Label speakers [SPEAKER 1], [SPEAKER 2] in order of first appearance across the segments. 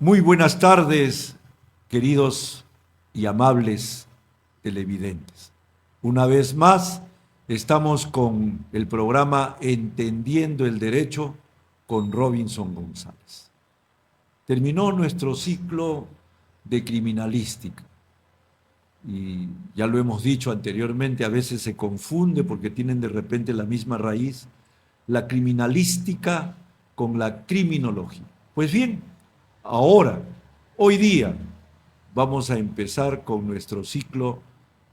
[SPEAKER 1] Muy buenas tardes, queridos y amables televidentes. Una vez más, estamos con el programa Entendiendo el Derecho con Robinson González. Terminó nuestro ciclo de criminalística y ya lo hemos dicho anteriormente, a veces se confunde porque tienen de repente la misma raíz, la criminalística con la criminología. Pues bien, ahora, hoy día, vamos a empezar con nuestro ciclo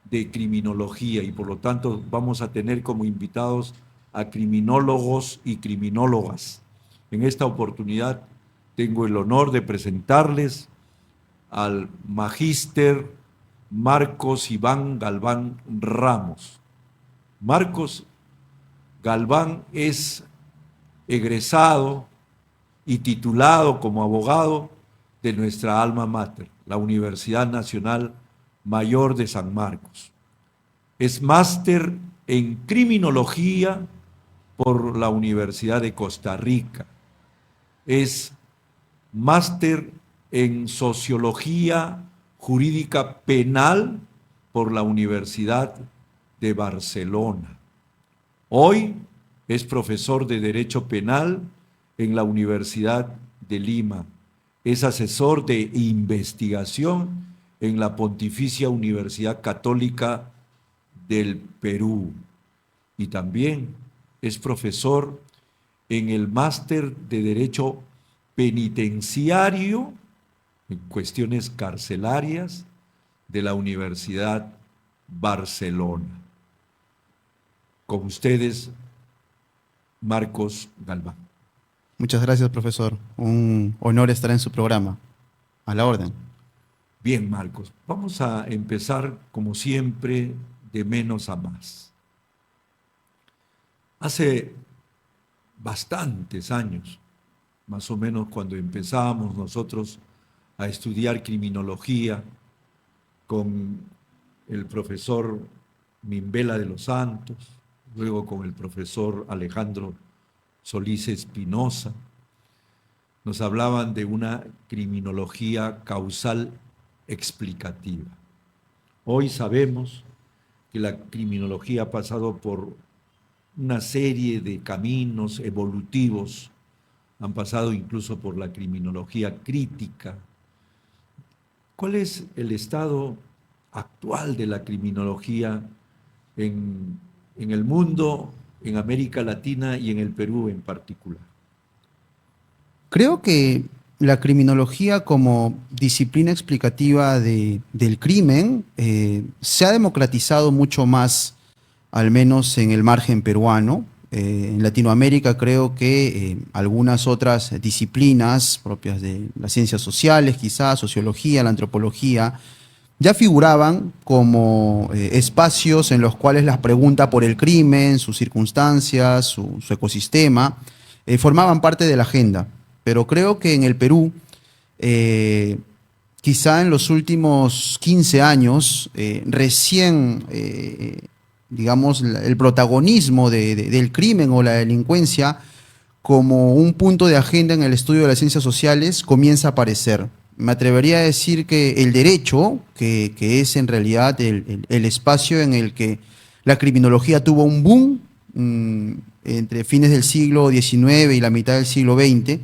[SPEAKER 1] de criminología y por lo tanto vamos a tener como invitados a criminólogos y criminólogas. En esta oportunidad tengo el honor de presentarles al magíster Marcos Iván Galván Ramos. Marcos Galván es egresado y titulado como abogado de nuestra alma mater, la Universidad Nacional Mayor de San Marcos. Es máster en criminología por la Universidad de Costa Rica. Es máster en sociología jurídica penal por la Universidad de Barcelona. Hoy es profesor de Derecho Penal en la Universidad de Lima. Es asesor de investigación en la Pontificia Universidad Católica del Perú. Y también es profesor en el Máster de Derecho Penitenciario en cuestiones carcelarias de la Universidad Barcelona. Con ustedes, Marcos Galván.
[SPEAKER 2] Muchas gracias, profesor. Un honor estar en su programa. A la orden.
[SPEAKER 1] Bien, Marcos, vamos a empezar, como siempre, de menos a más. Hace bastantes años, más o menos cuando empezábamos nosotros a estudiar criminología con el profesor Mimbela de los Santos, luego con el profesor Alejandro Solís Espinosa, nos hablaban de una criminología causal explicativa. Hoy sabemos que la criminología ha pasado por una serie de caminos evolutivos, han pasado incluso por la criminología crítica. ¿Cuál es el estado actual de la criminología en el mundo, en América Latina y en el Perú en particular?
[SPEAKER 2] Creo que la criminología como disciplina explicativa del crimen se ha democratizado mucho más, al menos en el margen peruano. En Latinoamérica creo que algunas otras disciplinas propias de las ciencias sociales, quizás sociología, la antropología, ya figuraban como espacios en los cuales la pregunta por el crimen, sus circunstancias, su ecosistema, formaban parte de la agenda. Pero creo que en el Perú, quizá en los últimos 15 años, recién digamos, el protagonismo del crimen o la delincuencia como un punto de agenda en el estudio de las ciencias sociales comienza a aparecer. Me atrevería a decir que el derecho, que es en realidad el espacio en el que la criminología tuvo un boom entre fines del siglo XIX y la mitad del siglo XX,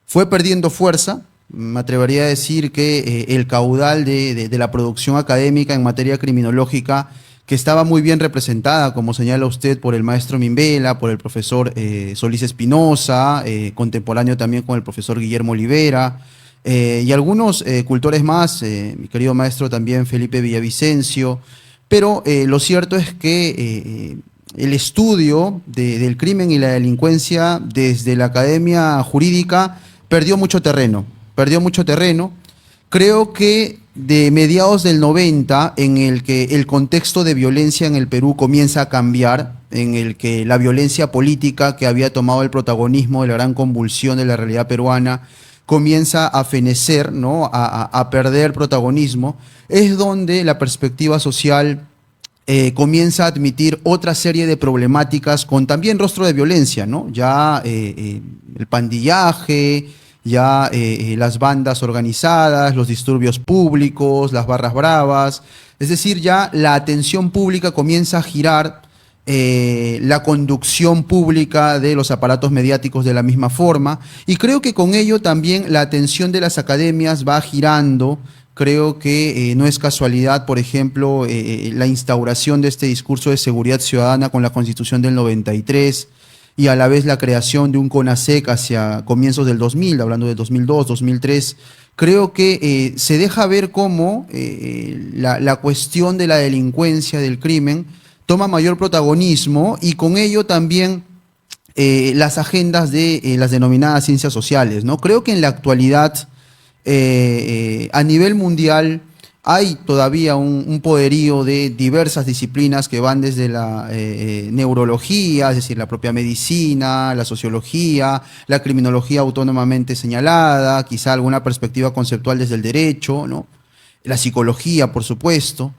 [SPEAKER 2] fue perdiendo fuerza. Me atrevería a decir que el caudal de la producción académica en materia criminológica, que estaba muy bien representada, como señala usted, por el maestro Mimbela, por el profesor Solís Espinosa, contemporáneo también con el profesor Guillermo Olivera, y algunos cultores más, mi querido maestro también Felipe Villavicencio, pero lo cierto es que el estudio del crimen y la delincuencia desde la academia jurídica perdió mucho terreno. Creo que de mediados del 90, en el que el contexto de violencia en el Perú comienza a cambiar, en el que la violencia política que había tomado el protagonismo de la gran convulsión de la realidad peruana comienza a fenecer, ¿no? a perder protagonismo, es donde la perspectiva social comienza a admitir otra serie de problemáticas con también rostro de violencia, ¿no? Ya el pandillaje, ya las bandas organizadas, los disturbios públicos, las barras bravas. Es decir, ya la atención pública comienza a girar, la conducción pública de los aparatos mediáticos de la misma forma, y creo que con ello también la atención de las academias va girando. Creo que no es casualidad, por ejemplo, la instauración de este discurso de seguridad ciudadana con la Constitución del 93 y a la vez la creación de un CONASEC hacia comienzos del 2000, hablando de 2002, 2003. Creo que se deja ver cómo la cuestión de la delincuencia, del crimen, toma mayor protagonismo, y con ello también las agendas de las denominadas ciencias sociales, ¿no? Creo que en la actualidad, a nivel mundial, hay todavía un poderío de diversas disciplinas que van desde la neurología, es decir, la propia medicina, la sociología, la criminología autónomamente señalada, quizá alguna perspectiva conceptual desde el derecho, ¿no? La psicología, por supuesto.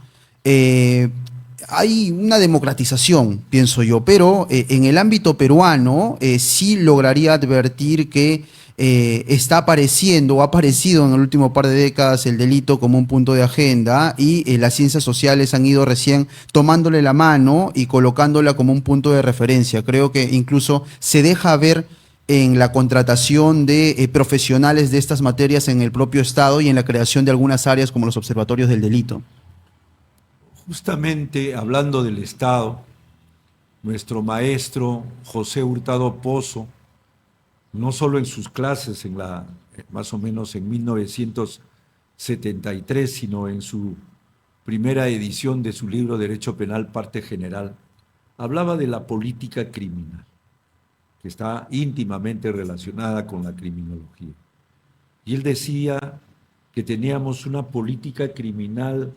[SPEAKER 2] Hay una democratización, pienso yo, pero en el ámbito peruano sí lograría advertir que está apareciendo o ha aparecido en el último par de décadas el delito como un punto de agenda, y las ciencias sociales han ido recién tomándole la mano y colocándola como un punto de referencia. Creo que incluso se deja ver en la contratación de profesionales de estas materias en el propio Estado y en la creación de algunas áreas como los observatorios del delito.
[SPEAKER 1] Justamente hablando del Estado, nuestro maestro José Hurtado Pozo, no solo en sus clases, más o menos en 1973, sino en su primera edición de su libro Derecho Penal, Parte General, hablaba de la política criminal, que está íntimamente relacionada con la criminología. Y él decía que teníamos una política criminal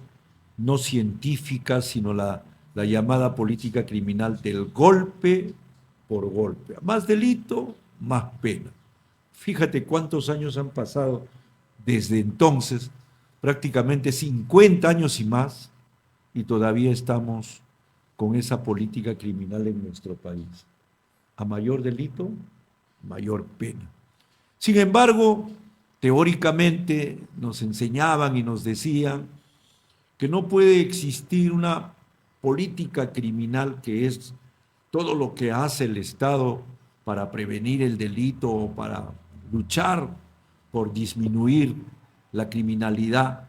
[SPEAKER 1] no científica, sino la llamada política criminal del golpe por golpe. Más delito, más pena. Fíjate cuántos años han pasado desde entonces, prácticamente 50 años y más, y todavía estamos con esa política criminal en nuestro país. A mayor delito, mayor pena. Sin embargo, teóricamente nos enseñaban y nos decían que no puede existir una política criminal, que es todo lo que hace el Estado para prevenir el delito o para luchar por disminuir la criminalidad.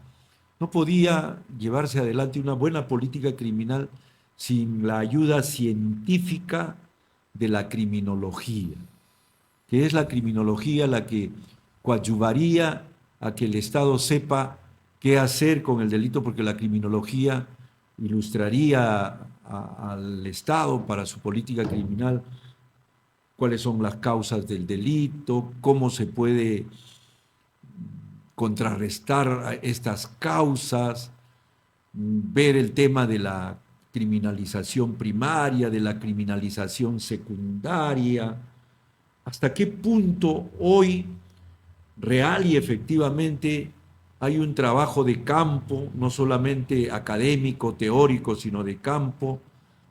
[SPEAKER 1] No podía llevarse adelante una buena política criminal sin la ayuda científica de la criminología, que es la criminología la que coadyuvaría a que el Estado sepa qué hacer con el delito, porque la criminología ilustraría al Estado para su política criminal cuáles son las causas del delito, cómo se puede contrarrestar estas causas, ver el tema de la criminalización primaria, de la criminalización secundaria, hasta qué punto hoy real y efectivamente hay un trabajo de campo, no solamente académico, teórico, sino de campo,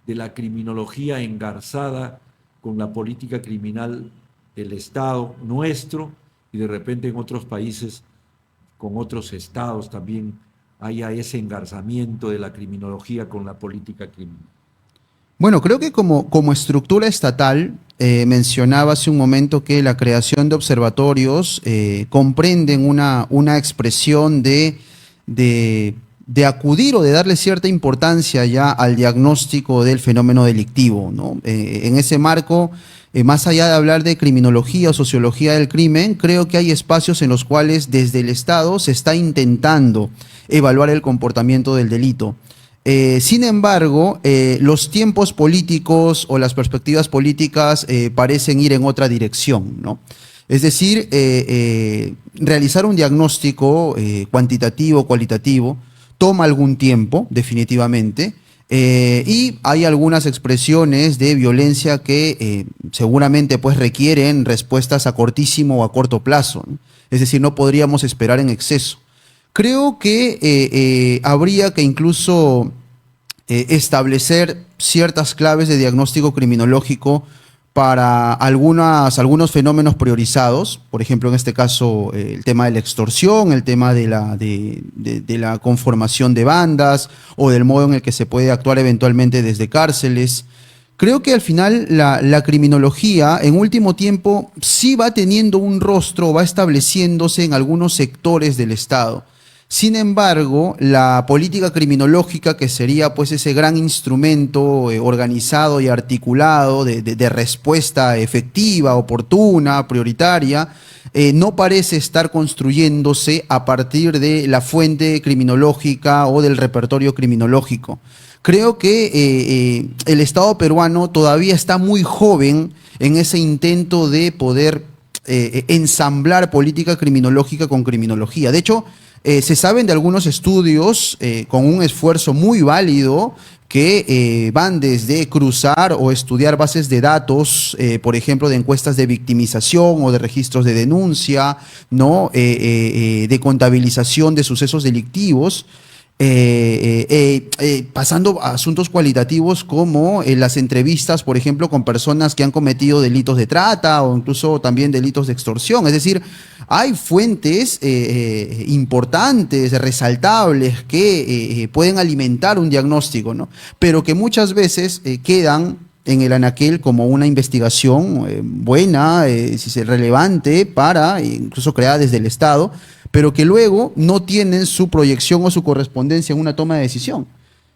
[SPEAKER 1] de la criminología engarzada con la política criminal del Estado nuestro, y de repente en otros países, con otros estados también haya ese engarzamiento de la criminología con la política criminal.
[SPEAKER 2] Bueno, creo que como estructura estatal, mencionaba hace un momento que la creación de observatorios comprenden una expresión de acudir o de darle cierta importancia ya al diagnóstico del fenómeno delictivo, ¿no? En ese marco, más allá de hablar de criminología o sociología del crimen, creo que hay espacios en los cuales desde el Estado se está intentando evaluar el comportamiento del delito. Sin embargo, los tiempos políticos o las perspectivas políticas parecen ir en otra dirección, ¿no? Es decir, realizar un diagnóstico cuantitativo, cualitativo, toma algún tiempo, definitivamente, y hay algunas expresiones de violencia que seguramente pues requieren respuestas a cortísimo o a corto plazo, ¿no? Es decir, no podríamos esperar en exceso. Creo que habría que incluso establecer ciertas claves de diagnóstico criminológico para algunos fenómenos priorizados, por ejemplo, en este caso, el tema de la extorsión, el tema de la conformación de bandas o del modo en el que se puede actuar eventualmente desde cárceles. Creo que al final la criminología en último tiempo sí va teniendo un rostro, va estableciéndose en algunos sectores del Estado. Sin embargo, la política criminológica, que sería pues ese gran instrumento organizado y articulado de respuesta efectiva, oportuna, prioritaria, no parece estar construyéndose a partir de la fuente criminológica o del repertorio criminológico. Creo que el Estado peruano todavía está muy joven en ese intento de poder ensamblar política criminológica con criminología. De hecho, se saben de algunos estudios con un esfuerzo muy válido que van desde cruzar o estudiar bases de datos, por ejemplo, de encuestas de victimización o de registros de denuncia, ¿no? De contabilización de sucesos delictivos. Pasando a asuntos cualitativos como las entrevistas, por ejemplo, con personas que han cometido delitos de trata o incluso también delitos de extorsión. Es decir, hay fuentes importantes, resaltables, que pueden alimentar un diagnóstico, ¿no? Pero que muchas veces quedan en el anaquel como una investigación buena, si es relevante, para incluso creada desde el Estado, pero que luego no tienen su proyección o su correspondencia en una toma de decisión.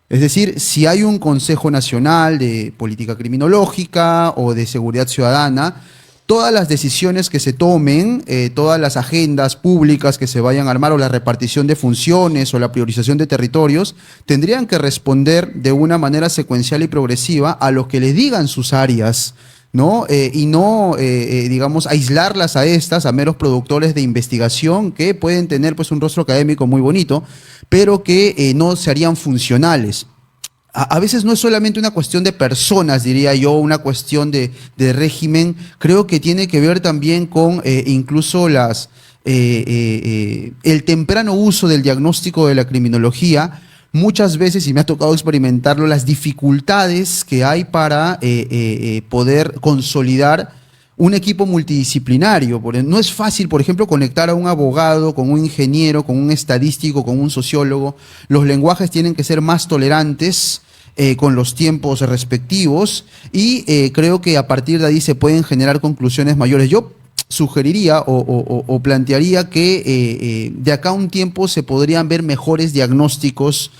[SPEAKER 2] Es decir, si hay un Consejo Nacional de Política Criminológica o de Seguridad Ciudadana, todas las decisiones que se tomen, todas las agendas públicas que se vayan a armar o la repartición de funciones o la priorización de territorios, tendrían que responder de una manera secuencial y progresiva a lo que les digan sus áreas, ¿no? Y no, digamos, aislarlas a estas, a meros productores de investigación que pueden tener pues un rostro académico muy bonito, pero que no se harían funcionales. A veces no es solamente una cuestión de personas, diría yo, una cuestión de régimen. Creo que tiene que ver también con incluso el temprano uso del diagnóstico de la criminología. Muchas veces, y me ha tocado experimentarlo, las dificultades que hay para poder consolidar un equipo multidisciplinario. No es fácil, por ejemplo, conectar a un abogado con un ingeniero, con un estadístico, con un sociólogo. Los lenguajes tienen que ser más tolerantes con los tiempos respectivos y creo que a partir de ahí se pueden generar conclusiones mayores. Yo sugeriría o plantearía que de acá a un tiempo se podrían ver mejores diagnósticos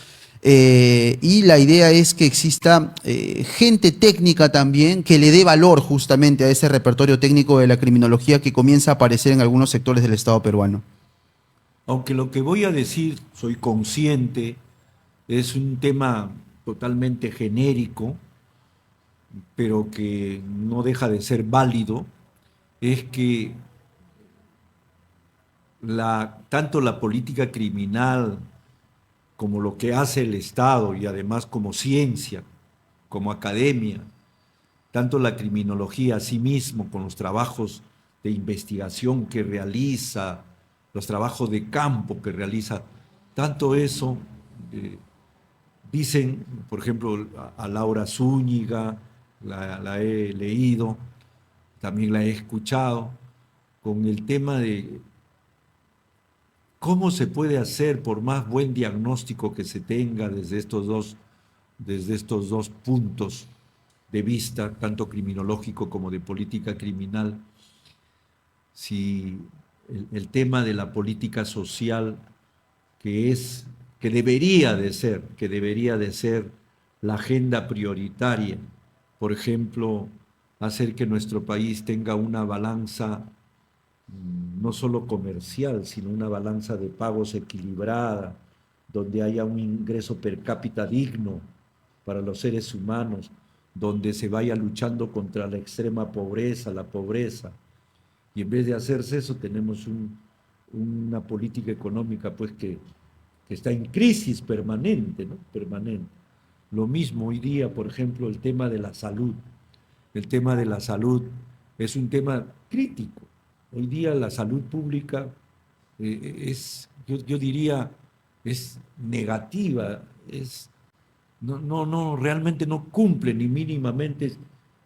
[SPEAKER 2] y la idea es que exista gente técnica también que le dé valor justamente a ese repertorio técnico de la criminología que comienza a aparecer en algunos sectores del Estado peruano.
[SPEAKER 1] Aunque lo que voy a decir, soy consciente, es un tema totalmente genérico, pero que no deja de ser válido, es que tanto la política criminal como lo que hace el Estado y además como ciencia, como academia, tanto la criminología a sí mismo con los trabajos de investigación que realiza, los trabajos de campo que realiza, tanto eso, dicen, por ejemplo, a Laura Zúñiga, la he leído, también la he escuchado, con el tema de cómo se puede hacer, por más buen diagnóstico que se tenga desde estos dos puntos de vista, tanto criminológico como de política criminal, si el tema de la política social que debería de ser la agenda prioritaria, por ejemplo, hacer que nuestro país tenga una balanza no solo comercial, sino una balanza de pagos equilibrada, donde haya un ingreso per cápita digno para los seres humanos, donde se vaya luchando contra la extrema pobreza, la pobreza. Y en vez de hacerse eso, tenemos una política económica pues que está en crisis permanente, ¿no? Permanente. Lo mismo hoy día, por ejemplo, el tema de la salud. El tema de la salud es un tema crítico. Hoy día la salud pública yo diría, es negativa, realmente no cumple ni mínimamente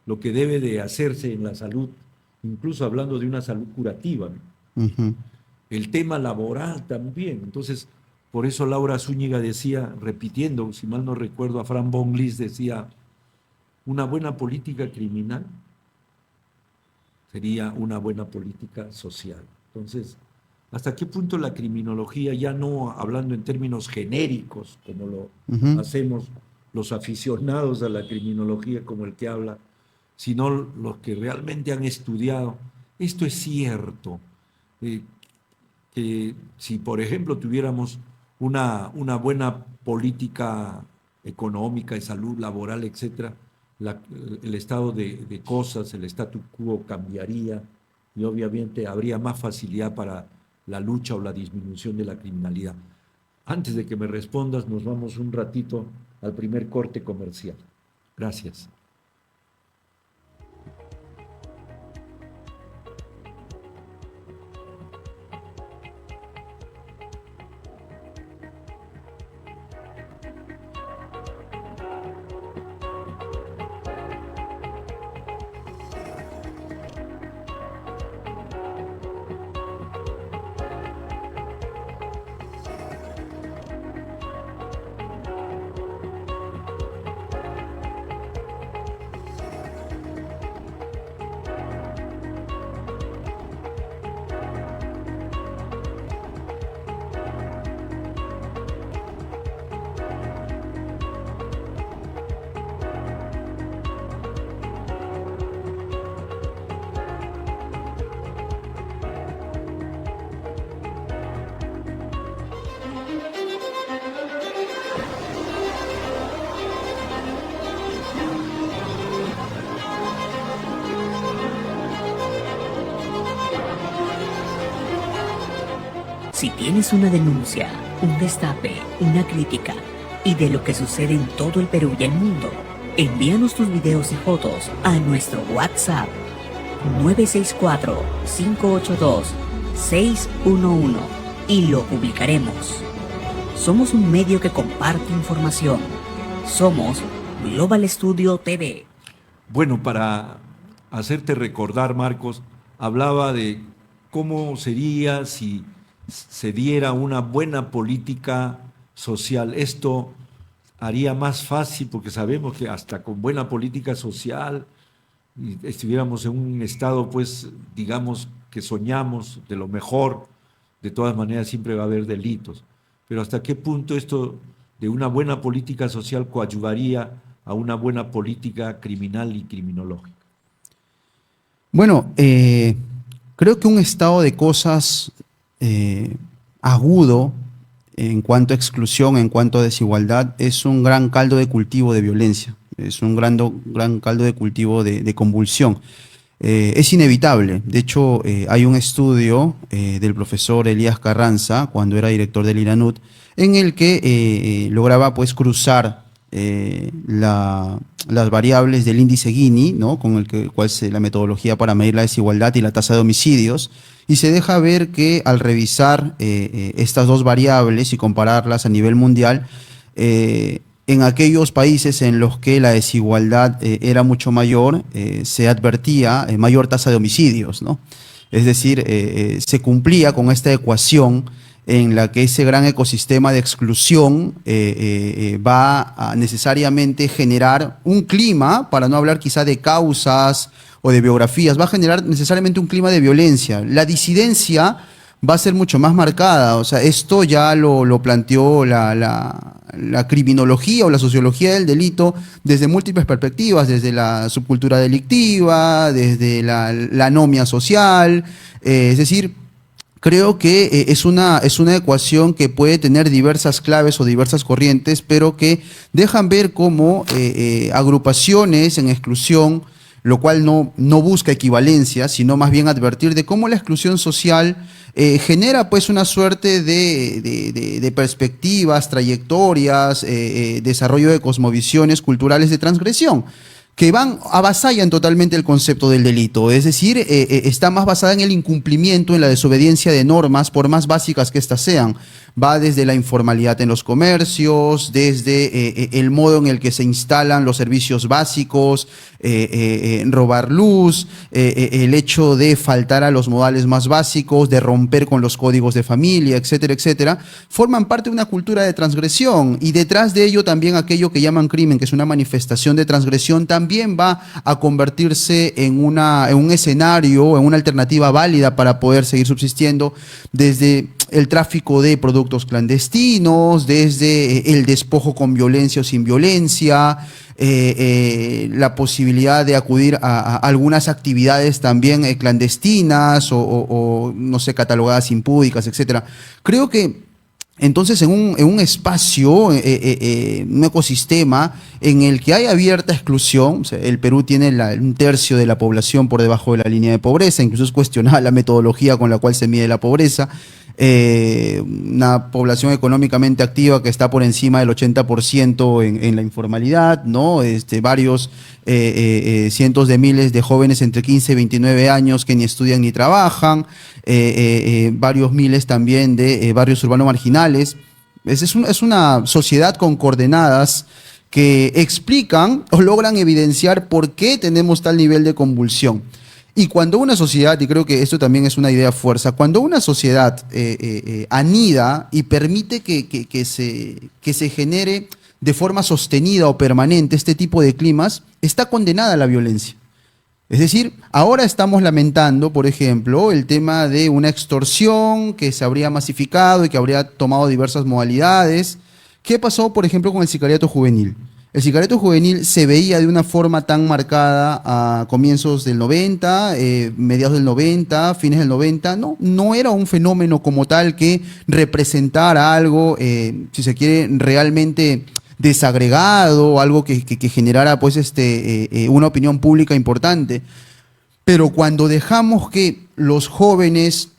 [SPEAKER 1] lo que debe de hacerse en la salud, incluso hablando de una salud curativa, ¿no?
[SPEAKER 2] Ujú.
[SPEAKER 1] El tema laboral también. Entonces, por eso Laura Zúñiga decía, repitiendo, si mal no recuerdo, a Fran von Lis decía, una buena política criminal sería una buena política social. Entonces, ¿hasta qué punto la criminología, ya no hablando en términos genéricos, como lo
[SPEAKER 2] Ujú.
[SPEAKER 1] hacemos los aficionados a la criminología, como el que habla, sino los que realmente han estudiado, esto es cierto, eh, que si, por ejemplo, tuviéramos una buena política económica, de salud, laboral, etcétera, el estado de cosas, el statu quo cambiaría y obviamente habría más facilidad para la lucha o la disminución de la criminalidad. Antes de que me respondas, nos vamos un ratito al primer corte comercial. Gracias.
[SPEAKER 3] Si tienes una denuncia, un destape, una crítica y de lo que sucede en todo el Perú y el mundo, envíanos tus videos y fotos a nuestro WhatsApp 964-582-611 y lo publicaremos. Somos un medio que comparte información. Somos Global Studio TV.
[SPEAKER 1] Bueno, para hacerte recordar, Marcos, hablaba de cómo sería si se diera una buena política social. Esto haría más fácil, porque sabemos que hasta con buena política social, y estuviéramos en un estado, pues, digamos, que soñamos de lo mejor, de todas maneras siempre va a haber delitos. Pero hasta qué punto esto de una buena política social coadyuvaría a una buena política criminal y criminológica.
[SPEAKER 2] Bueno, creo que un estado de cosas agudo en cuanto a exclusión, en cuanto a desigualdad, es un gran caldo de cultivo de violencia, es un gran caldo de cultivo de convulsión. Es inevitable. De hecho, hay un estudio del profesor Elías Carranza, cuando era director del IRANUT, en el que lograba pues cruzar las variables del índice Gini, ¿no? Con cual es la metodología para medir la desigualdad y la tasa de homicidios, y se deja ver que al revisar estas dos variables y compararlas a nivel mundial, en aquellos países en los que la desigualdad era mucho mayor, se advertía mayor tasa de homicidios, ¿no? Es decir, se cumplía con esta ecuación en la que ese gran ecosistema de exclusión va a necesariamente generar un clima, para no hablar quizá de causas o de biografías, va a generar necesariamente un clima de violencia. La disidencia va a ser mucho más marcada. O sea, esto ya lo planteó la criminología o la sociología del delito desde múltiples perspectivas, desde la subcultura delictiva, desde la anomia social, es decir, creo que es una ecuación que puede tener diversas claves o diversas corrientes, pero que dejan ver cómo agrupaciones en exclusión, lo cual no busca equivalencia, sino más bien advertir de cómo la exclusión social genera pues una suerte de perspectivas, trayectorias, desarrollo de cosmovisiones culturales de transgresión, que avasallan totalmente el concepto del delito. Es decir, está más basada en el incumplimiento, en la desobediencia de normas, por más básicas que éstas sean. va desde la informalidad en los comercios, desde el modo en el que se instalan los servicios básicos, robar luz, el hecho de faltar a los modales más básicos, de romper con los códigos de familia, etcétera, etcétera, forman parte de una cultura de transgresión, y detrás de ello también aquello que llaman crimen, que es una manifestación de transgresión, también va a convertirse en un escenario, en una alternativa válida para poder seguir subsistiendo, desde el tráfico de productos clandestinos, desde el despojo con violencia o sin violencia, la posibilidad de acudir a algunas actividades también clandestinas o, no sé, catalogadas impúdicas, etcétera. Creo que entonces en un espacio, un ecosistema en el que hay abierta exclusión, o sea, el Perú tiene un tercio de la población por debajo de la línea de pobreza, incluso es cuestionada la metodología con la cual se mide la pobreza, una población económicamente activa que está por encima del 80% en la informalidad, ¿no? Varios cientos de miles de jóvenes entre 15 y 29 años que ni estudian ni trabajan, varios miles también de barrios urbanos marginales. Es una sociedad con coordenadas que explican o logran evidenciar por qué tenemos tal nivel de convulsión. Y cuando una sociedad, y creo que esto también es una idea fuerza, cuando una sociedad anida y permite que se genere de forma sostenida o permanente este tipo de climas, está condenada a la violencia. Es decir, ahora estamos lamentando, por ejemplo, el tema de una extorsión que se habría masificado y que habría tomado diversas modalidades. ¿Qué pasó, por ejemplo, con el sicariato juvenil? El sicariato juvenil se veía de una forma tan marcada a comienzos del 90, mediados del 90, fines del 90. No era un fenómeno como tal que representara algo, si se quiere, realmente desagregado, algo que generara pues una opinión pública importante. Pero cuando dejamos que los jóvenes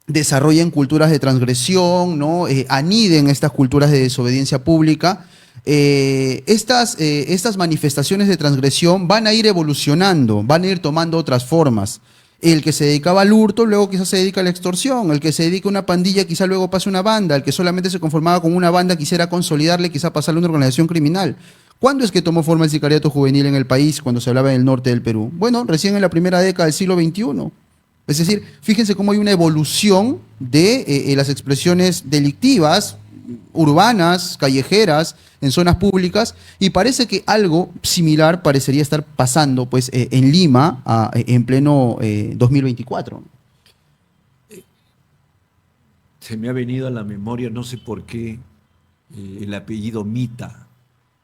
[SPEAKER 2] desarrollen culturas de transgresión, ¿no? Aniden estas culturas de desobediencia pública, estas manifestaciones de transgresión van a ir evolucionando, van a ir tomando otras formas. El que se dedicaba al hurto, luego quizás se dedica a la extorsión. El que se dedica a una pandilla, quizás luego pase una banda. El que solamente se conformaba con una banda, quisiera consolidarle, quizás pasarle a una organización criminal. ¿Cuándo es que tomó forma el sicariato juvenil en el país cuando se hablaba del norte del Perú? Bueno, recién en la primera década del siglo XXI. Es decir, fíjense cómo hay una evolución de las expresiones delictivas, urbanas, callejeras, en zonas públicas, y parece que algo similar parecería estar pasando pues, en Lima en pleno 2024.
[SPEAKER 1] Se me ha venido a la memoria, no sé por qué, el apellido Mita,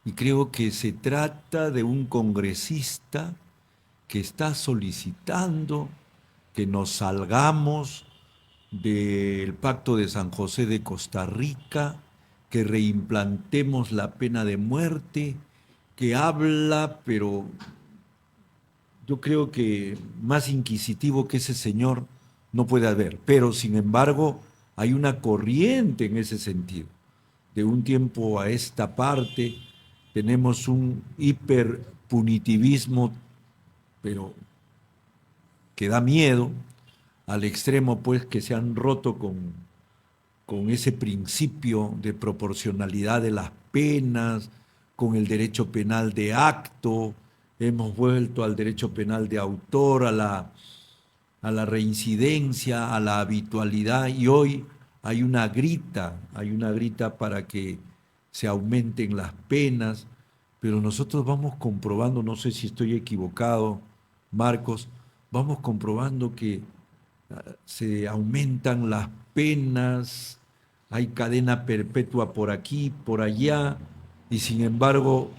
[SPEAKER 1] y creo que se trata de un congresista que está solicitando que nos salgamos del Pacto de San José de Costa Rica, que reimplantemos la pena de muerte, que habla, pero yo creo que más inquisitivo que ese señor no puede haber. Pero, sin embargo, hay una corriente en ese sentido. De un tiempo a esta parte tenemos un hiperpunitivismo, pero que da miedo, al extremo pues que se han roto con ese principio de proporcionalidad de las penas, con el derecho penal de acto, hemos vuelto al derecho penal de autor, a la reincidencia, a la habitualidad, y hoy hay una grita para que se aumenten las penas, pero nosotros vamos comprobando, no sé si estoy equivocado, Marcos, vamos comprobando que se aumentan las penas, hay cadena perpetua por aquí, por allá, y sin embargo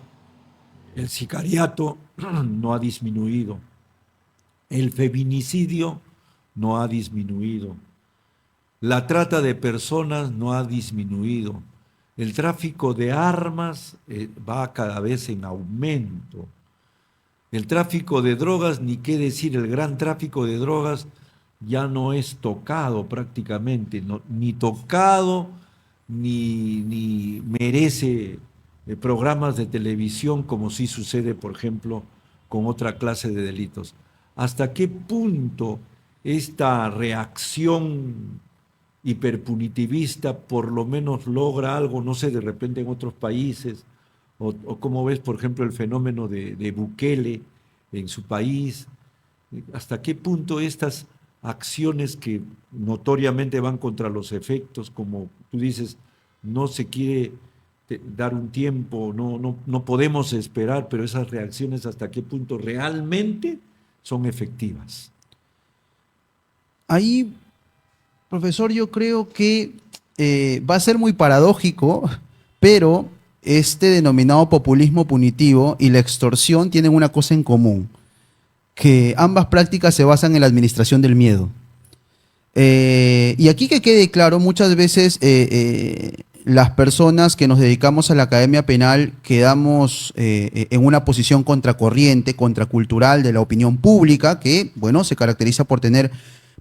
[SPEAKER 1] el sicariato no ha disminuido, el feminicidio no ha disminuido, la trata de personas no ha disminuido, el tráfico de armas va cada vez en aumento, el tráfico de drogas, ni qué decir, el gran tráfico de drogas ya no es tocado prácticamente, ni tocado, ni merece programas de televisión como sí sucede, por ejemplo, con otra clase de delitos. ¿Hasta qué punto esta reacción hiperpunitivista por lo menos logra algo, no sé, de repente en otros países, o cómo ves, por ejemplo, el fenómeno de Bukele en su país, hasta qué punto estas acciones que notoriamente van contra los efectos, como tú dices, no se quiere dar un tiempo, no podemos esperar, pero esas reacciones hasta qué punto realmente son efectivas.
[SPEAKER 2] Ahí, profesor, yo creo que va a ser muy paradójico, pero este denominado populismo punitivo y la extorsión tienen una cosa en común, que ambas prácticas se basan en la administración del miedo. Y aquí que quede claro, muchas veces las personas que nos dedicamos a la academia penal quedamos en una posición contracorriente, contracultural de la opinión pública, que, bueno, se caracteriza por tener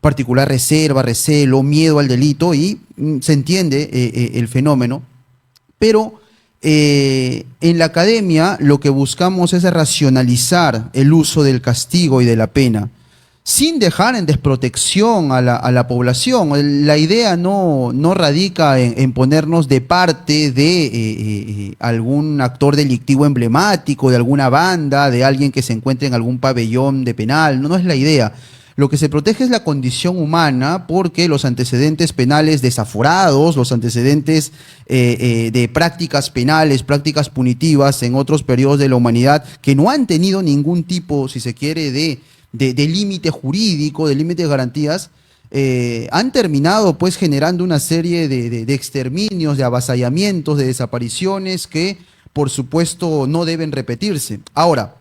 [SPEAKER 2] particular reserva, recelo, miedo al delito y se entiende el fenómeno, pero en la academia lo que buscamos es racionalizar el uso del castigo y de la pena, sin dejar en desprotección a la población. La idea no radica en ponernos de parte de algún actor delictivo emblemático, de alguna banda, de alguien que se encuentre en algún pabellón de penal, no es la idea. Lo que se protege es la condición humana porque los antecedentes penales desaforados, los antecedentes de prácticas penales, prácticas punitivas en otros periodos de la humanidad que no han tenido ningún tipo, si se quiere, de límite jurídico, de límite de garantías, han terminado pues generando una serie de exterminios, de avasallamientos, de desapariciones que por supuesto no deben repetirse. Ahora,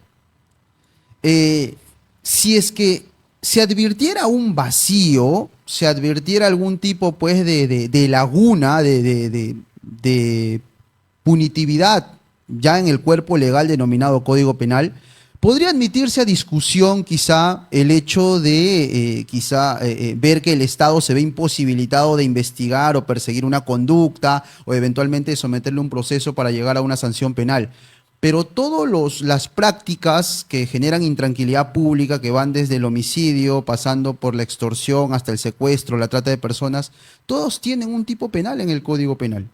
[SPEAKER 2] si es que se advirtiera un vacío, se advirtiera algún tipo pues de laguna, de punitividad ya en el cuerpo legal denominado Código Penal, podría admitirse a discusión quizá el hecho de ver que el Estado se ve imposibilitado de investigar o perseguir una conducta o eventualmente someterle a un proceso para llegar a una sanción penal. Pero todas las prácticas que generan intranquilidad pública, que van desde el homicidio, pasando por la extorsión hasta el secuestro, la trata de personas, todos tienen un tipo penal en el Código Penal.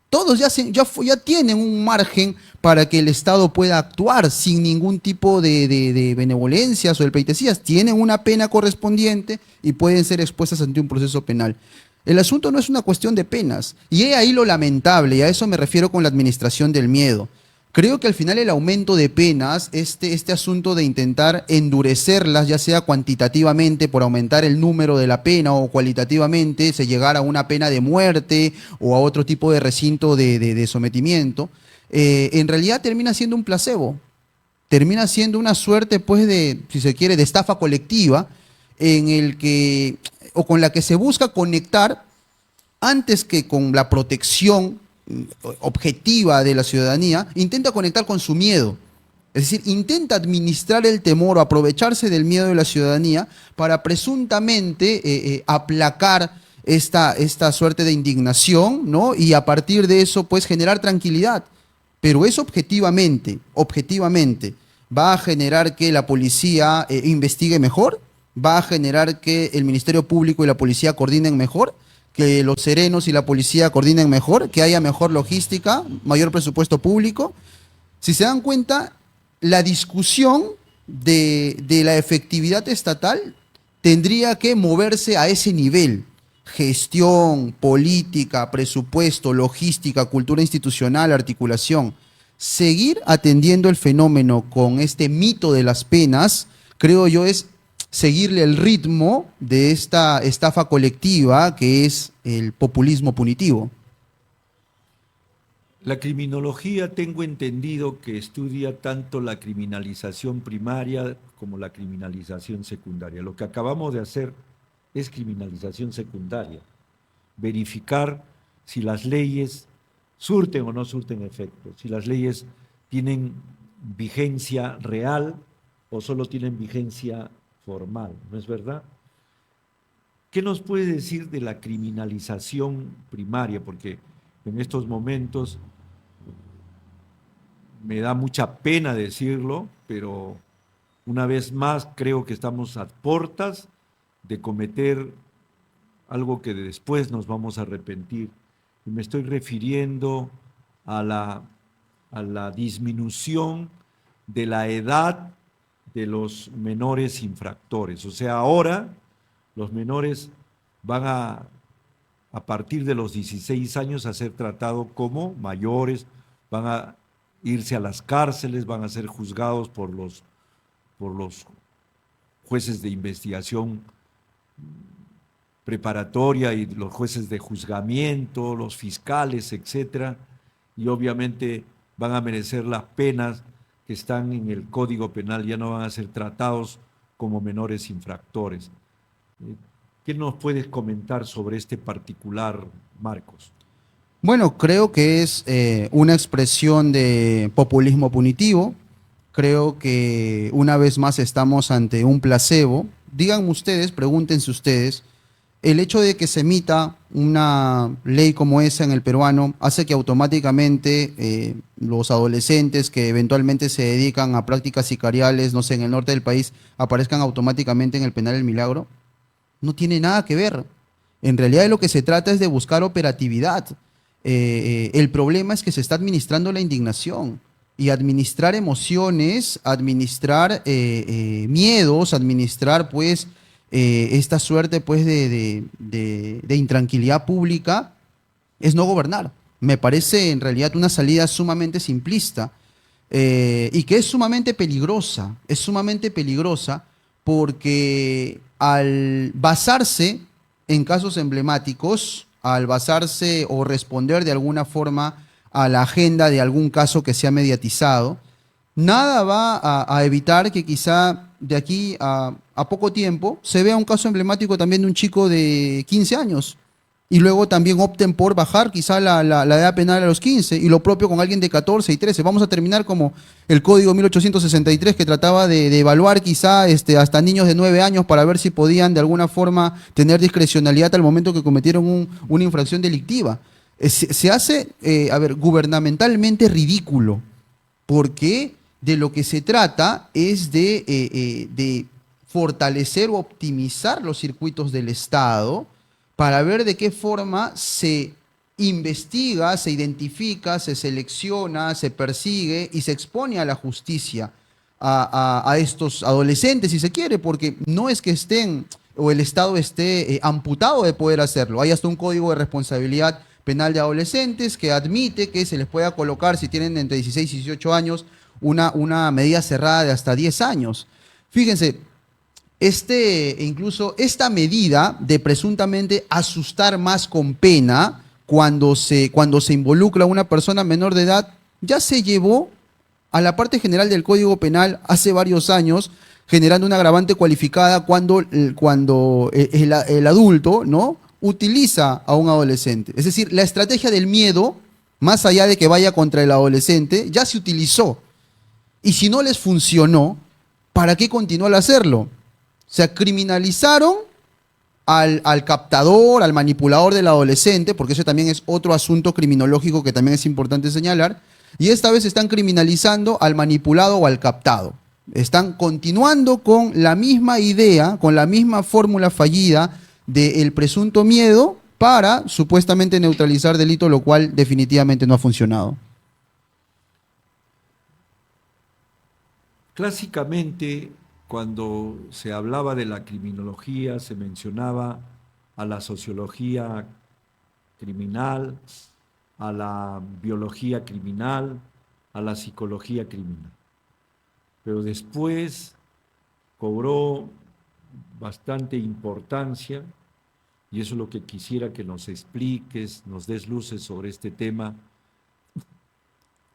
[SPEAKER 2] Todos ya tienen un margen para que el Estado pueda actuar sin ningún tipo de benevolencias o de pleitesías. Tienen una pena correspondiente y pueden ser expuestas ante un proceso penal. El asunto no es una cuestión de penas. Y he ahí lo lamentable, y a eso me refiero con la administración del miedo. Creo que al final el aumento de penas, este asunto de intentar endurecerlas, ya sea cuantitativamente por aumentar el número de la pena o cualitativamente, se llegara a una pena de muerte o a otro tipo de recinto de sometimiento, en realidad termina siendo un placebo, termina siendo una suerte, pues, si se quiere, de estafa colectiva, en el que, o con la que se busca conectar antes que con la protección objetiva de la ciudadanía, intenta conectar con su miedo. Es decir, intenta administrar el temor o aprovecharse del miedo de la ciudadanía para presuntamente aplacar esta suerte de indignación, ¿no? Y a partir de eso, pues, generar tranquilidad. Pero eso objetivamente, va a generar que la policía investigue mejor, va a generar que el Ministerio Público y la policía coordinen mejor, que los serenos y la policía coordinen mejor, que haya mejor logística, mayor presupuesto público. Si se dan cuenta, la discusión de la efectividad estatal tendría que moverse a ese nivel. Gestión, política, presupuesto, logística, cultura institucional, articulación. Seguir atendiendo el fenómeno con este mito de las penas, creo yo, es seguirle el ritmo de esta estafa colectiva que es el populismo punitivo.
[SPEAKER 1] La criminología, tengo entendido que estudia tanto la criminalización primaria como la criminalización secundaria. Lo que acabamos de hacer es criminalización secundaria, verificar si las leyes surten o no surten efecto, si las leyes tienen vigencia real o solo tienen vigencia formal, ¿no es verdad? ¿Qué nos puede decir de la criminalización primaria? Porque en estos momentos me da mucha pena decirlo, pero una vez más creo que estamos a puertas de cometer algo que después nos vamos a arrepentir. Y me estoy refiriendo a la disminución de la edad de los menores infractores. O sea, ahora los menores van a partir de los 16 años a ser tratados como mayores, van a irse a las cárceles, van a ser juzgados por los jueces de investigación preparatoria y los jueces de juzgamiento, los fiscales, etcétera, y obviamente van a merecer las penas que están en el Código Penal, ya no van a ser tratados como menores infractores. ¿Qué nos puedes comentar sobre este particular, Marcos?
[SPEAKER 2] Bueno, creo que es una expresión de populismo punitivo. Creo que una vez más estamos ante un placebo. Díganme ustedes, pregúntense ustedes, el hecho de que se emita una ley como esa en el peruano hace que automáticamente los adolescentes que eventualmente se dedican a prácticas sicariales, no sé, en el norte del país, aparezcan automáticamente en el penal del Milagro. No tiene nada que ver. En realidad de lo que se trata es de buscar operatividad. El problema es que se está administrando la indignación y administrar emociones, administrar miedos, administrar pues esta suerte pues de intranquilidad pública es no gobernar. Me parece en realidad una salida sumamente simplista y que es sumamente peligrosa porque al basarse en casos emblemáticos, al basarse o responder de alguna forma a la agenda de algún caso que se ha mediatizado, nada va a evitar que quizá de aquí a poco tiempo se vea un caso emblemático también de un chico de 15 años y luego también opten por bajar quizá la edad penal a los 15 y lo propio con alguien de 14 y 13. Vamos a terminar como el Código 1863 que trataba de evaluar quizá hasta niños de 9 años para ver si podían de alguna forma tener discrecionalidad al momento que cometieron una infracción delictiva. Se hace, gubernamentalmente ridículo, porque de lo que se trata es de fortalecer o optimizar los circuitos del Estado para ver de qué forma se investiga, se identifica, se selecciona, se persigue y se expone a la justicia a estos adolescentes, si se quiere, porque no es que estén o el Estado esté amputado de poder hacerlo. Hay hasta un código de responsabilidad penal de adolescentes que admite que se les pueda colocar, si tienen entre 16 y 18 años, una medida cerrada de hasta 10 años. Fíjense, incluso esta medida de presuntamente asustar más con pena cuando se involucra a una persona menor de edad, ya se llevó a la parte general del Código Penal hace varios años, generando una agravante cualificada cuando el adulto, ¿no?, utiliza a un adolescente. Es decir, la estrategia del miedo, más allá de que vaya contra el adolescente, ya se utilizó. Y si no les funcionó, ¿para qué continuar a hacerlo? O sea, criminalizaron al captador, al manipulador del adolescente, porque eso también es otro asunto criminológico que también es importante señalar, y esta vez están criminalizando al manipulado o al captado. Están continuando con la misma idea, con la misma fórmula fallida del presunto miedo para supuestamente neutralizar delito, lo cual definitivamente no ha funcionado.
[SPEAKER 1] Clásicamente, cuando se hablaba de la criminología, se mencionaba a la sociología criminal, a la biología criminal, a la psicología criminal. Pero después cobró bastante importancia, y eso es lo que quisiera que nos expliques, nos des luces sobre este tema,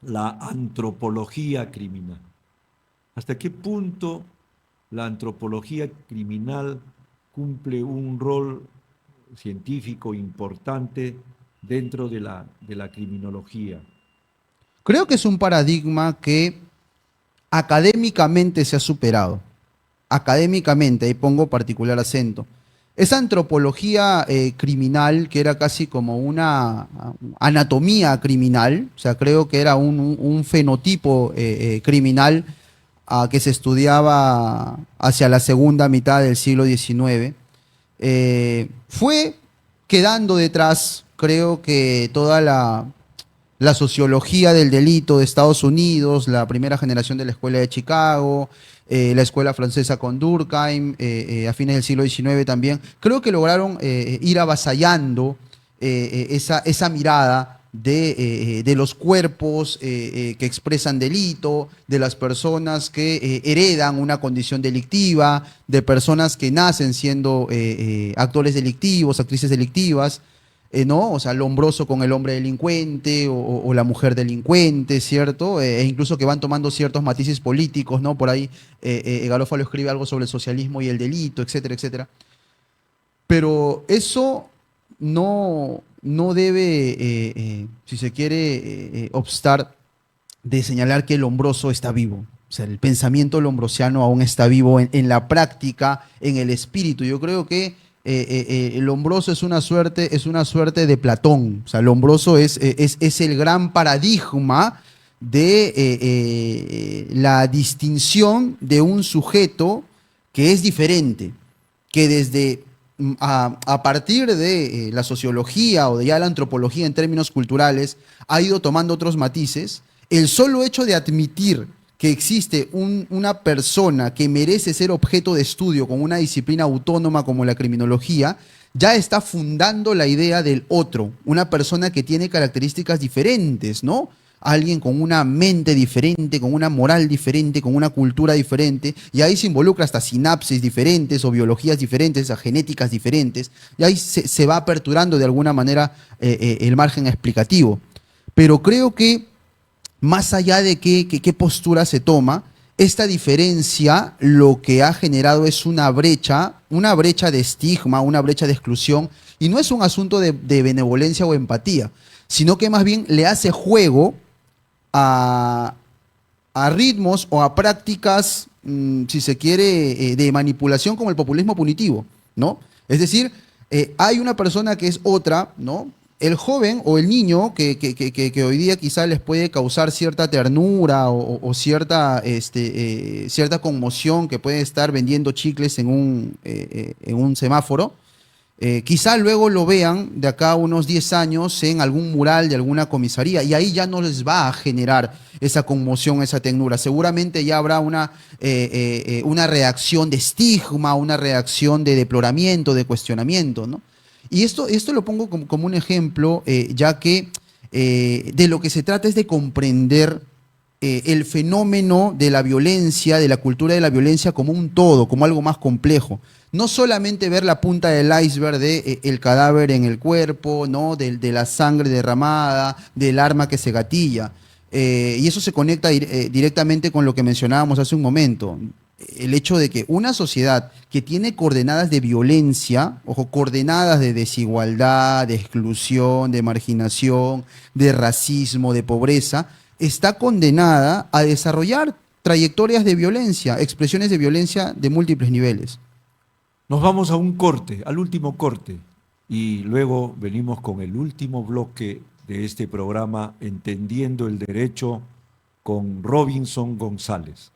[SPEAKER 1] la antropología criminal. ¿Hasta qué punto la antropología criminal cumple un rol científico importante dentro de la criminología?
[SPEAKER 2] Creo que es un paradigma que académicamente se ha superado. Académicamente, ahí pongo particular acento. Esa antropología criminal, que era casi como una anatomía criminal, o sea, creo que era un fenotipo criminal que se estudiaba hacia la segunda mitad del siglo XIX, fue quedando detrás, creo que toda la sociología del delito de Estados Unidos, la primera generación de la escuela de Chicago, la escuela francesa con Durkheim, a fines del siglo XIX también, creo que lograron ir avasallando esa mirada de los cuerpos que expresan delito, de las personas que heredan una condición delictiva, de personas que nacen siendo actores delictivos, actrices delictivas, ¿no? O sea, Lombroso con el hombre delincuente o la mujer delincuente, ¿cierto? E incluso que van tomando ciertos matices políticos, ¿no? Por ahí Garofalo escribe algo sobre el socialismo y el delito, etcétera, etcétera. Pero eso no debe, si se quiere, obstar de señalar que el Lombroso está vivo. O sea, el pensamiento lombrosiano aún está vivo en la práctica, en el espíritu. Yo creo que el Lombroso es una suerte de Platón. O sea, Lombroso es el gran paradigma de la distinción de un sujeto que es diferente, que desde a partir de la sociología o de ya la antropología en términos culturales ha ido tomando otros matices. El solo hecho de admitir que existe una persona que merece ser objeto de estudio con una disciplina autónoma como la criminología, ya está fundando la idea del otro, una persona que tiene características diferentes, ¿no? Alguien con una mente diferente, con una moral diferente, con una cultura diferente, y ahí se involucra hasta sinapsis diferentes o biologías diferentes, o genéticas diferentes, y ahí se va aperturando de alguna manera el margen explicativo. Pero creo que más allá de qué postura se toma, esta diferencia lo que ha generado es una brecha de estigma, una brecha de exclusión, y no es un asunto de benevolencia o empatía, sino que más bien le hace juego a ritmos o a prácticas, si se quiere, de manipulación como el populismo punitivo, ¿no? Es decir, hay una persona que es otra, ¿no? El joven o el niño que hoy día quizá les puede causar cierta ternura o cierta conmoción, que puede estar vendiendo chicles en un semáforo, quizá luego lo vean de acá a unos 10 años en algún mural de alguna comisaría, y ahí ya no les va a generar esa conmoción, esa ternura. Seguramente ya habrá una reacción de estigma, una reacción de deploramiento, de cuestionamiento, ¿no? Y esto lo pongo como un ejemplo, ya que de lo que se trata es de comprender el fenómeno de la violencia, de la cultura de la violencia como un todo, como algo más complejo. No solamente ver la punta del iceberg de el cadáver en el cuerpo, ¿no? De la sangre derramada, del arma que se gatilla. Y eso se conecta directamente con lo que mencionábamos hace un momento. El hecho de que una sociedad que tiene coordenadas de violencia, ojo, coordenadas de desigualdad, de exclusión, de marginación, de racismo, de pobreza, está condenada a desarrollar trayectorias de violencia, expresiones de violencia de múltiples niveles.
[SPEAKER 1] Nos vamos a un corte, al último corte, y luego venimos con el último bloque de este programa, Entendiendo el Derecho, con Robinson González.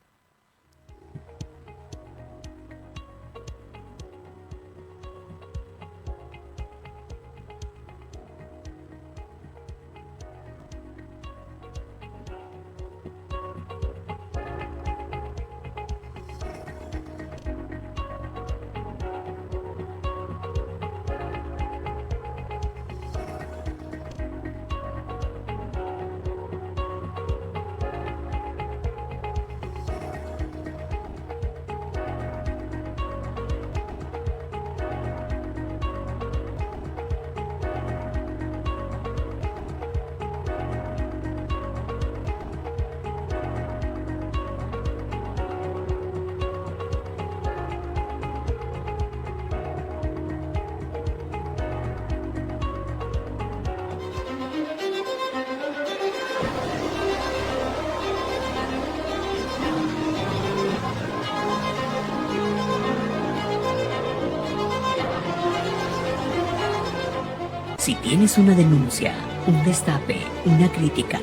[SPEAKER 3] Si tienes una denuncia, un destape, una crítica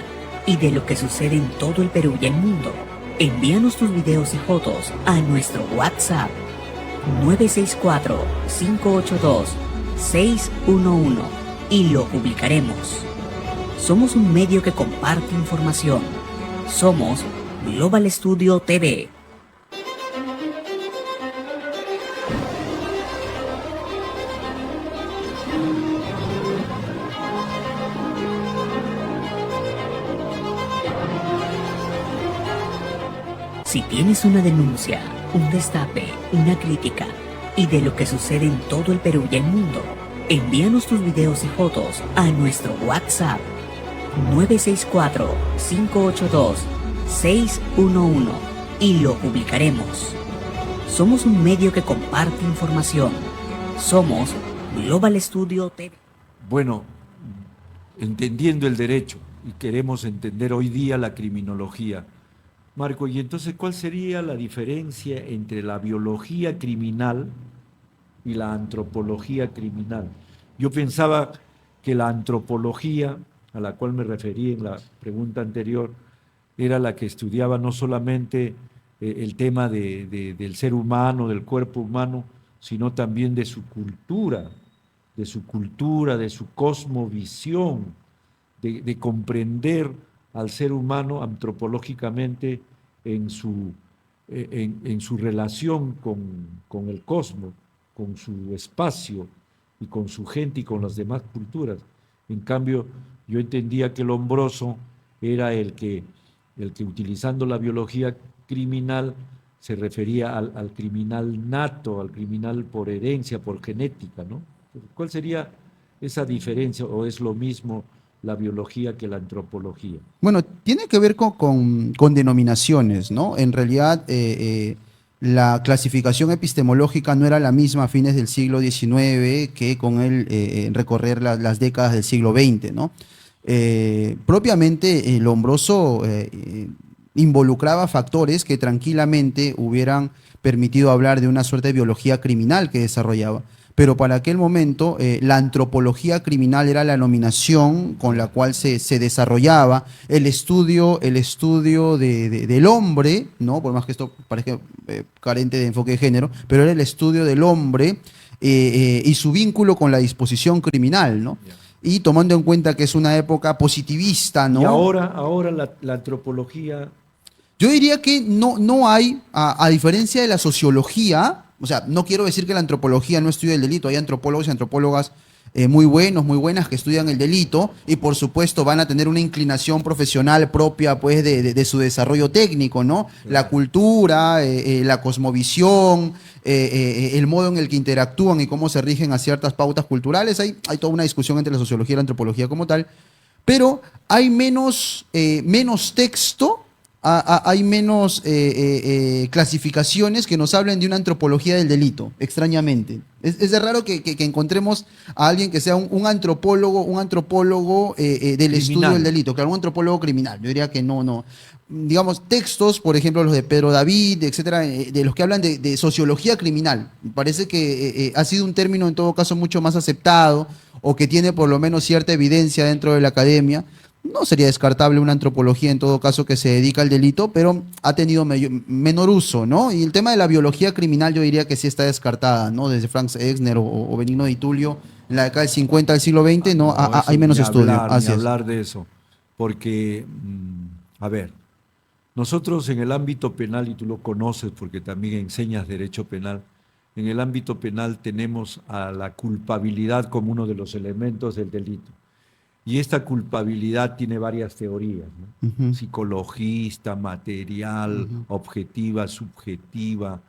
[SPEAKER 3] y de lo que sucede en todo el Perú y el mundo, envíanos tus videos y fotos a nuestro WhatsApp 964-582-4 611 y lo publicaremos. Somos un medio que comparte información. Somos Global Studio TV. Si tienes una denuncia, un destape, una crítica y de lo que sucede en todo el Perú y el mundo, envíanos tus videos y fotos a nuestro WhatsApp 964-582-611 y lo publicaremos. Somos un medio que comparte información. Somos Global Studio TV.
[SPEAKER 1] Bueno, entendiendo el derecho, y queremos entender hoy día la criminología. Marco, y entonces, ¿cuál sería la diferencia entre la biología criminal y la antropología criminal? Yo pensaba que la antropología, a la cual me referí en la pregunta anterior, era la que estudiaba no solamente el tema del ser humano, del cuerpo humano, sino también de su cultura, de su cosmovisión, de comprender al ser humano antropológicamente en su relación con el cosmos, con su espacio y con su gente y con las demás culturas. En cambio, yo entendía que Lombroso era el que utilizando la biología criminal se refería al criminal nato, al criminal por herencia, por genética, ¿no? ¿Cuál sería esa diferencia o es lo mismo la biología que la antropología?
[SPEAKER 2] Bueno, tiene que ver con denominaciones, ¿no? En realidad, la clasificación epistemológica no era la misma a fines del siglo XIX que con el recorrer las décadas del siglo XX, ¿no? Propiamente, Lombroso involucraba factores que tranquilamente hubieran permitido hablar de una suerte de biología criminal que desarrollaba. Pero para aquel momento la antropología criminal era la denominación con la cual se desarrollaba el estudio del hombre, ¿no? Por más que esto parezca carente de enfoque de género, pero era el estudio del hombre y su vínculo con la disposición criminal, ¿no? Yeah. Y tomando en cuenta que es una época positivista, ¿no?
[SPEAKER 1] Y ahora la antropología...
[SPEAKER 2] Yo diría que no hay, a diferencia de la sociología. O sea, no quiero decir que la antropología no estudie el delito. Hay antropólogos y antropólogas muy buenos, muy buenas que estudian el delito y por supuesto van a tener una inclinación profesional propia pues de su desarrollo técnico, ¿no? La cultura, la cosmovisión, el modo en el que interactúan y cómo se rigen a ciertas pautas culturales. Hay toda una discusión entre la sociología y la antropología como tal, pero hay menos texto. Hay menos clasificaciones que nos hablen de una antropología del delito, extrañamente. Es de raro que encontremos a alguien que sea un antropólogo del criminal. Estudio del delito, claro, un antropólogo criminal. Yo diría que no. Digamos, textos, por ejemplo, los de Pedro David, etcétera, de los que hablan de sociología criminal. Me parece que ha sido un término en todo caso mucho más aceptado o que tiene por lo menos cierta evidencia dentro de la academia. No sería descartable una antropología en todo caso que se dedica al delito, pero ha tenido menor uso, ¿no? Y el tema de la biología criminal yo diría que sí está descartada, ¿no? Desde Franz Exner o Benigno Di Tullio, en la década del 50 del siglo XX, hay menos estudio.
[SPEAKER 1] Ni hablar de eso, porque, a ver, nosotros en el ámbito penal, y tú lo conoces porque también enseñas derecho penal, en el ámbito penal tenemos a la culpabilidad como uno de los elementos del delito. Y esta culpabilidad tiene varias teorías, ¿no? Uh-huh. Psicologista, material, uh-huh, objetiva, subjetiva,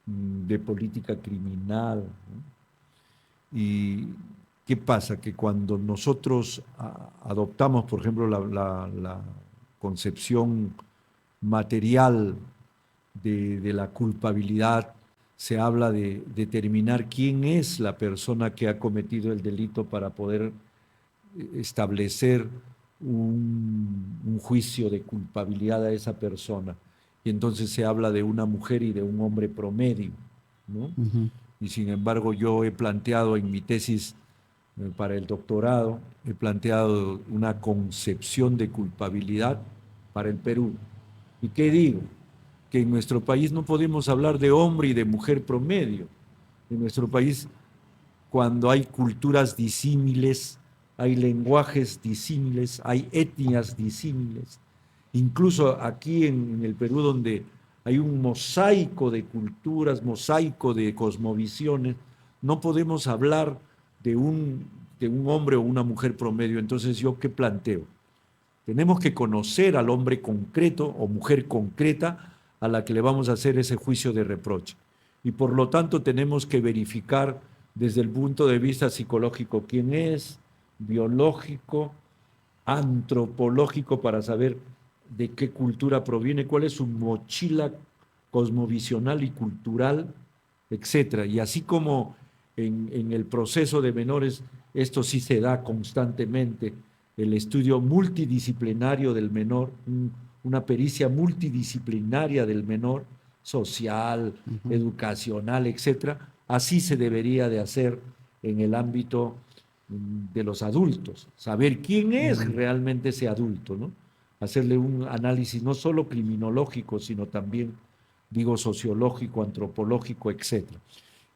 [SPEAKER 1] de política criminal, ¿no? ¿Y qué pasa? Que cuando nosotros adoptamos, por ejemplo, la concepción material de la culpabilidad, se habla de determinar quién es la persona que ha cometido el delito para poder establecer un juicio de culpabilidad a esa persona. Y entonces se habla de una mujer y de un hombre promedio, ¿no? Uh-huh. Y sin embargo yo he planteado en mi tesis para el doctorado, he planteado una concepción de culpabilidad para el Perú. ¿Y qué digo? Que en nuestro país no podemos hablar de hombre y de mujer promedio. En nuestro país cuando hay culturas disímiles, hay lenguajes disímiles, hay etnias disímiles. Incluso aquí en el Perú, donde hay un mosaico de culturas, mosaico de cosmovisiones, no podemos hablar de un hombre o una mujer promedio. Entonces, ¿yo qué planteo? Tenemos que conocer al hombre concreto o mujer concreta a la que le vamos a hacer ese juicio de reproche. Y por lo tanto tenemos que verificar desde el punto de vista psicológico quién es, biológico, antropológico, para saber de qué cultura proviene, cuál es su mochila cosmovisional y cultural, etcétera. Y así como en el proceso de menores, esto sí se da constantemente, el estudio multidisciplinario del menor, una pericia multidisciplinaria del menor, social, educacional, etcétera. Así se debería de hacer en el ámbito de los adultos, saber quién es realmente ese adulto, ¿no? Hacerle un análisis no solo criminológico, sino también, digo, sociológico, antropológico, etcétera.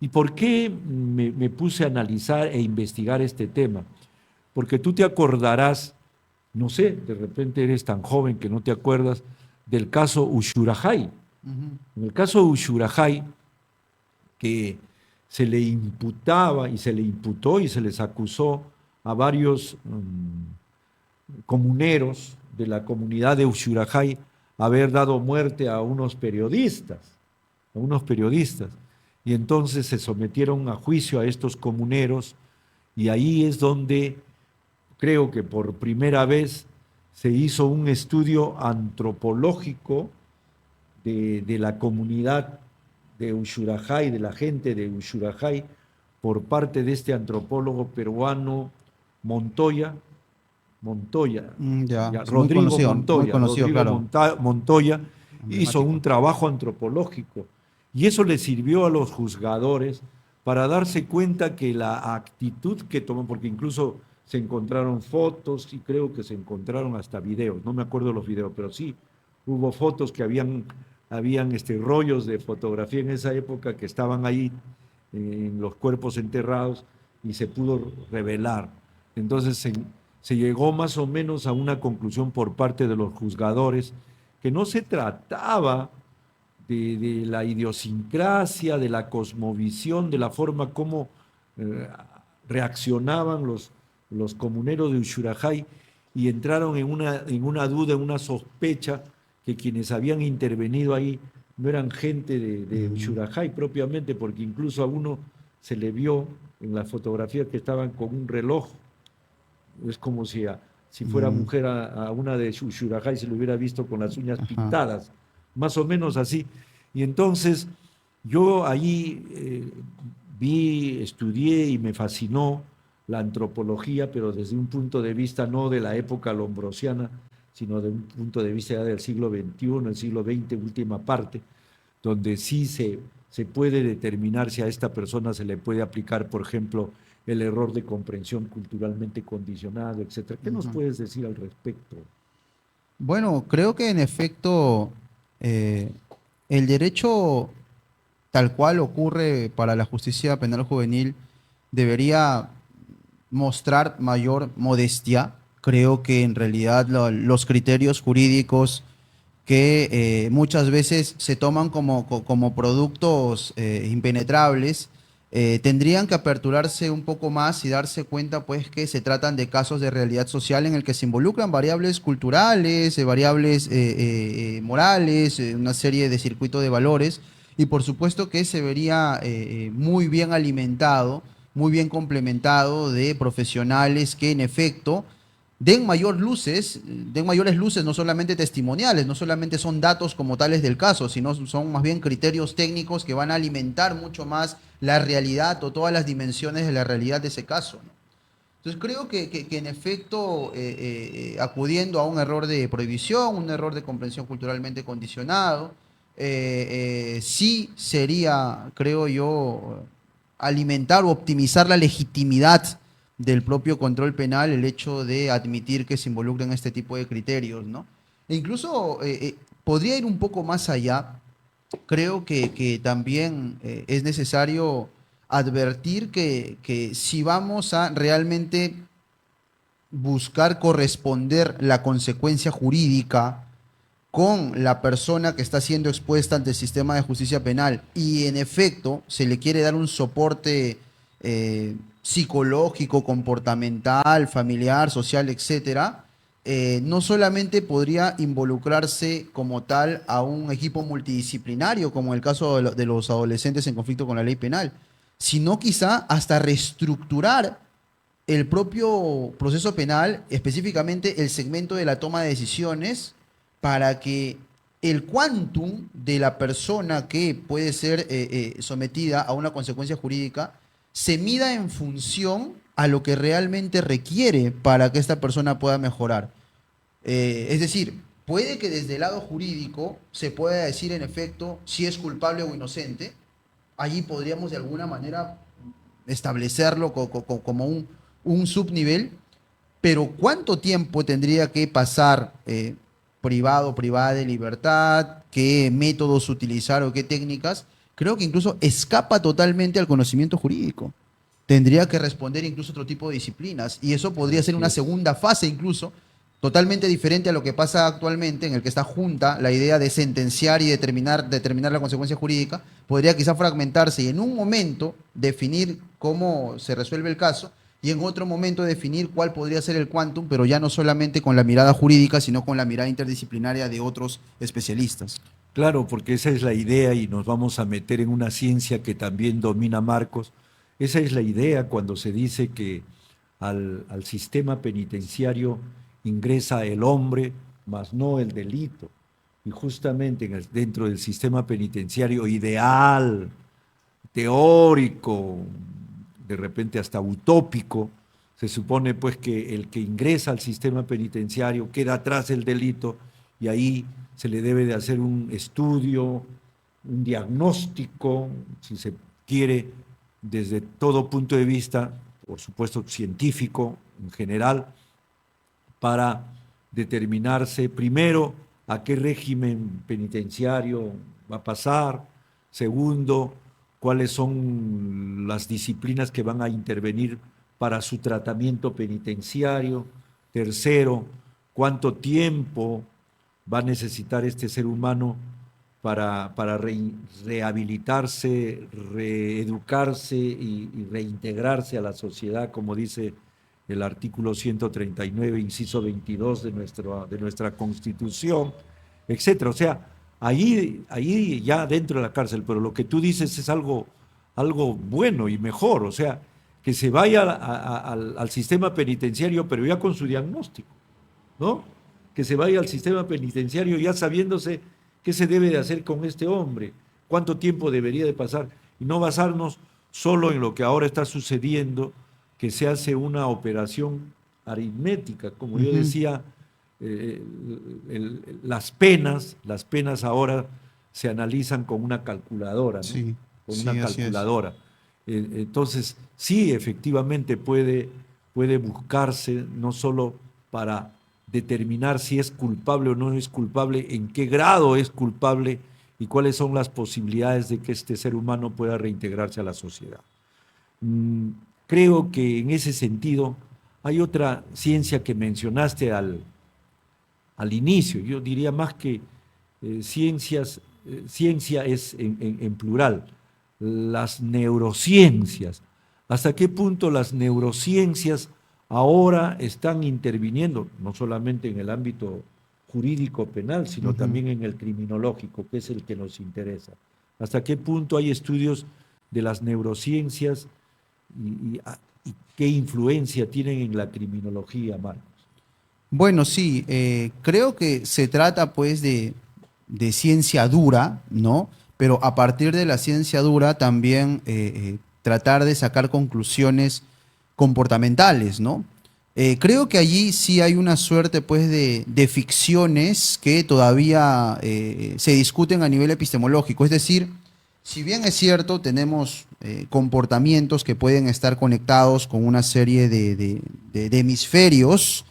[SPEAKER 1] ¿Y por qué me puse a analizar e investigar este tema? Porque tú te acordarás, no sé, de repente eres tan joven que no te acuerdas del caso Ushurajay. En el caso Ushurajay, que se le imputaba y se le imputó y se les acusó a varios comuneros de la comunidad de Ushurajay haber dado muerte a unos periodistas, y entonces se sometieron a juicio a estos comuneros, y ahí es donde creo que por primera vez se hizo un estudio antropológico de la comunidad de Ushurajay, de la gente de Ushurajay, por parte de este antropólogo peruano Montoya, Rodrigo
[SPEAKER 2] muy conocido, claro.
[SPEAKER 1] Montoya hizo
[SPEAKER 2] Emblemático.
[SPEAKER 1] un trabajo antropológico, y eso le sirvió a los juzgadores para darse cuenta que la actitud que tomó, porque incluso se encontraron fotos y creo que se encontraron hasta videos, no me acuerdo los videos, pero sí hubo fotos que habían rollos de fotografía en esa época que estaban ahí en los cuerpos enterrados, y se pudo revelar. Entonces se llegó más o menos a una conclusión por parte de los juzgadores que no se trataba de la idiosincrasia, de la cosmovisión, de la forma como reaccionaban los comuneros de Ushurajay, y entraron en una duda, en una sospecha, que quienes habían intervenido ahí no eran gente de Ushurajay propiamente, porque incluso a uno se le vio en las fotografías que estaban con un reloj. Es como si fuera mujer a una de Ushurajay se le hubiera visto con las uñas pintadas, más o menos así. Y entonces yo allí vi, estudié y me fascinó la antropología, pero desde un punto de vista no de la época lombrosiana, sino de un punto de vista ya del siglo XXI, el siglo XX, última parte, donde sí se puede determinar si a esta persona se le puede aplicar, por ejemplo, el error de comprensión culturalmente condicionado, etcétera. ¿Qué nos puedes decir al respecto?
[SPEAKER 2] Bueno, creo que en efecto el derecho tal cual ocurre para la justicia penal juvenil debería mostrar mayor modestia. Creo que en realidad los criterios jurídicos que muchas veces se toman como productos impenetrables, tendrían que aperturarse un poco más y darse cuenta pues que se tratan de casos de realidad social en el que se involucran variables culturales, variables morales, una serie de circuitos de valores, y por supuesto que se vería muy bien alimentado, muy bien complementado de profesionales que en efecto den mayores luces, no solamente testimoniales, no solamente son datos como tales del caso, sino son más bien criterios técnicos que van a alimentar mucho más la realidad o todas las dimensiones de la realidad de ese caso, ¿no? Entonces creo que en efecto, acudiendo a un error de prohibición, un error de comprensión culturalmente condicionado, sí sería, creo yo, alimentar o optimizar la legitimidad del propio control penal el hecho de admitir que se involucren este tipo de criterios, ¿no? E incluso podría ir un poco más allá. Creo que también es necesario advertir que si vamos a realmente buscar corresponder la consecuencia jurídica con la persona que está siendo expuesta ante el sistema de justicia penal y en efecto se le quiere dar un soporte psicológico, comportamental, familiar, social, etcétera, no solamente podría involucrarse como tal a un equipo multidisciplinario, como en el caso de los adolescentes en conflicto con la ley penal, sino quizá hasta reestructurar el propio proceso penal, específicamente el segmento de la toma de decisiones, para que el quantum de la persona que puede ser sometida a una consecuencia jurídica se mida en función a lo que realmente requiere para que esta persona pueda mejorar. Es decir, puede que desde el lado jurídico se pueda decir en efecto si es culpable o inocente. Allí podríamos de alguna manera establecerlo como un subnivel, pero ¿cuánto tiempo tendría que pasar privado, privada de libertad? ¿Qué métodos utilizar o qué técnicas? Creo que incluso escapa totalmente al conocimiento jurídico. Tendría que responder incluso otro tipo de disciplinas y eso podría ser una segunda fase incluso, totalmente diferente a lo que pasa actualmente, en el que está junta la idea de sentenciar y determinar la consecuencia jurídica. Podría quizá fragmentarse y en un momento definir cómo se resuelve el caso y en otro momento definir cuál podría ser el quantum, pero ya no solamente con la mirada jurídica, sino con la mirada interdisciplinaria de otros especialistas.
[SPEAKER 1] Claro, porque esa es la idea y nos vamos a meter en una ciencia que también domina Marcos. Esa es la idea cuando se dice que al sistema penitenciario ingresa el hombre, mas no el delito. Y justamente dentro del sistema penitenciario ideal, teórico, de repente hasta utópico, se supone pues que el que ingresa al sistema penitenciario queda atrás del delito y ahí se le debe de hacer un estudio, un diagnóstico, si se quiere, desde todo punto de vista, por supuesto científico en general, para determinarse primero a qué régimen penitenciario va a pasar, segundo, cuáles son las disciplinas que van a intervenir para su tratamiento penitenciario, tercero, cuánto tiempo va a necesitar este ser humano para rehabilitarse, reeducarse y reintegrarse a la sociedad, como dice el artículo 139, inciso 22 de nuestra Constitución, etcétera. O sea, ahí ya dentro de la cárcel, pero lo que tú dices es algo bueno y mejor, o sea, que se vaya al sistema penitenciario, pero ya con su diagnóstico, ¿no? Que se vaya al sistema penitenciario ya sabiéndose qué se debe de hacer con este hombre, cuánto tiempo debería de pasar, y no basarnos solo en lo que ahora está sucediendo, que se hace una operación aritmética, como yo decía, las penas ahora se analizan con una calculadora, ¿no?
[SPEAKER 2] Sí,
[SPEAKER 1] Con una
[SPEAKER 2] así es.
[SPEAKER 1] calculadora. Entonces, sí, efectivamente puede buscarse no solo para determinar si es culpable o no es culpable, en qué grado es culpable y cuáles son las posibilidades de que este ser humano pueda reintegrarse a la sociedad. Creo que en ese sentido hay otra ciencia que mencionaste al inicio, yo diría más que ciencia es en plural, las neurociencias. ¿Hasta qué punto las neurociencias ahora están interviniendo, no solamente en el ámbito jurídico penal, sino también en el criminológico, que es el que nos interesa? ¿Hasta qué punto hay estudios de las neurociencias y qué influencia tienen en la criminología, Marcos?
[SPEAKER 2] Bueno, sí, creo que se trata pues de ciencia dura, ¿no? Pero a partir de la ciencia dura también tratar de sacar conclusiones comportamentales, ¿no? Creo que allí sí hay una suerte pues de ficciones que todavía se discuten a nivel epistemológico. Es decir, si bien es cierto, tenemos comportamientos que pueden estar conectados con una serie de hemisferios,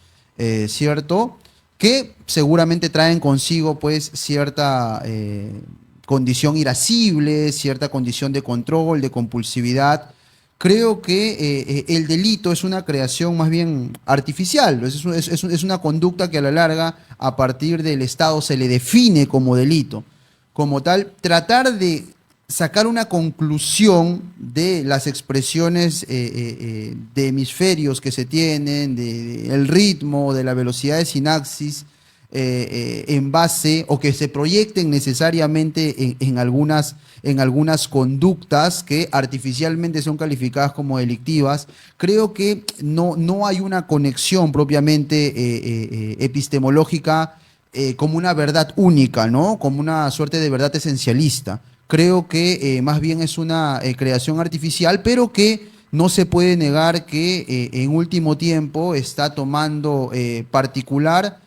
[SPEAKER 2] ¿cierto? Que seguramente traen consigo pues cierta condición irascible, cierta condición de control, de compulsividad. Creo que el delito es una creación más bien artificial, es una conducta que a la larga, a partir del Estado, se le define como delito. Como tal, tratar de sacar una conclusión de las expresiones de hemisferios que se tienen, del ritmo, de la velocidad de sinapsis, en base o que se proyecten necesariamente en algunas conductas que artificialmente son calificadas como delictivas. Creo que no hay una conexión propiamente epistemológica como una verdad única, ¿no? Como una suerte de verdad esencialista. Creo que más bien es una creación artificial, pero que no se puede negar que en último tiempo está tomando particular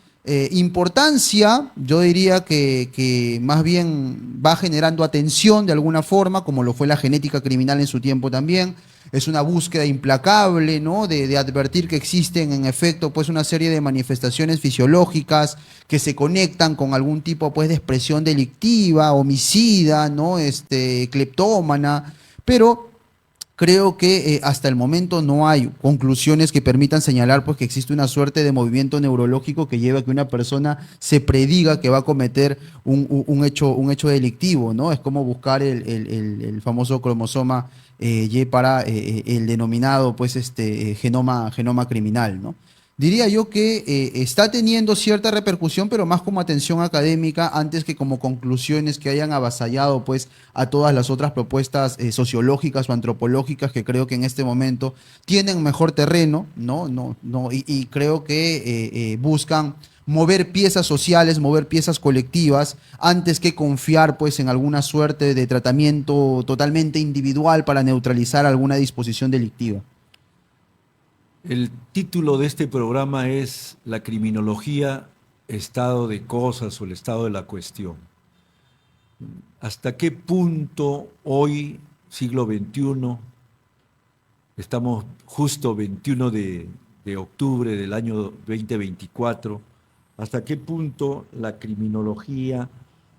[SPEAKER 2] importancia. Yo diría que más bien va generando atención de alguna forma, como lo fue la genética criminal en su tiempo también. Es una búsqueda implacable, ¿no? de advertir que existen en efecto pues una serie de manifestaciones fisiológicas que se conectan con algún tipo pues de expresión delictiva, homicida, ¿no? Cleptómana, pero creo que hasta el momento no hay conclusiones que permitan señalar pues, que existe una suerte de movimiento neurológico que lleva a que una persona se prediga que va a cometer un hecho delictivo, ¿no? Es como buscar el famoso cromosoma Y para el denominado pues, genoma criminal, ¿no? Diría yo que está teniendo cierta repercusión, pero más como atención académica antes que como conclusiones que hayan avasallado pues, a todas las otras propuestas sociológicas o antropológicas que creo que en este momento tienen mejor terreno, y creo que buscan mover piezas sociales, mover piezas colectivas, antes que confiar pues, en alguna suerte de tratamiento totalmente individual para neutralizar alguna disposición delictiva.
[SPEAKER 1] El título de este programa es La criminología, estado de cosas o el estado de la cuestión. ¿Hasta qué punto hoy, siglo XXI, estamos justo 21 de octubre del año 2024, hasta qué punto la criminología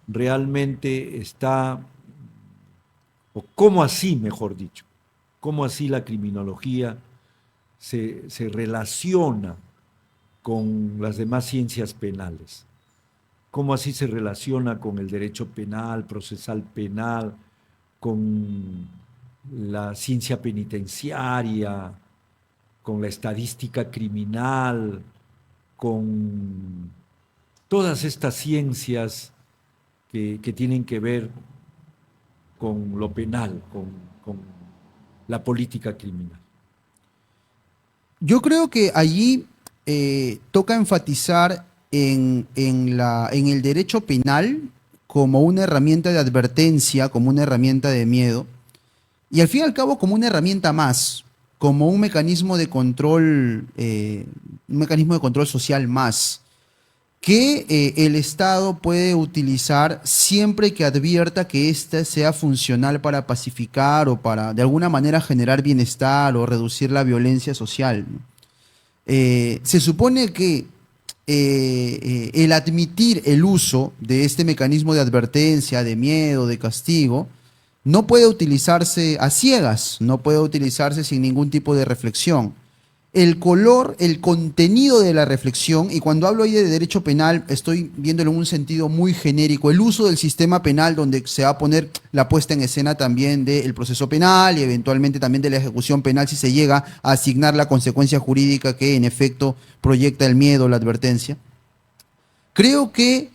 [SPEAKER 1] realmente está, o cómo así, mejor dicho, cómo así la criminología se relaciona con las demás ciencias penales? ¿Cómo así se relaciona con el derecho penal, procesal penal, con la ciencia penitenciaria, con la estadística criminal, con todas estas ciencias que tienen que ver con lo penal, con la política criminal?
[SPEAKER 2] Yo creo que allí toca enfatizar en el derecho penal como una herramienta de advertencia, como una herramienta de miedo, y al fin y al cabo como una herramienta más, como un mecanismo de control social más, que el Estado puede utilizar siempre que advierta que ésta sea funcional para pacificar o para de alguna manera generar bienestar o reducir la violencia social, ¿no? Se supone que el admitir el uso de este mecanismo de advertencia, de miedo, de castigo, no puede utilizarse a ciegas, no puede utilizarse sin ningún tipo de reflexión. El color, el contenido de la reflexión, y cuando hablo ahí de derecho penal, estoy viéndolo en un sentido muy genérico, el uso del sistema penal donde se va a poner la puesta en escena también del proceso penal y eventualmente también de la ejecución penal si se llega a asignar la consecuencia jurídica que en efecto proyecta el miedo, la advertencia. Creo que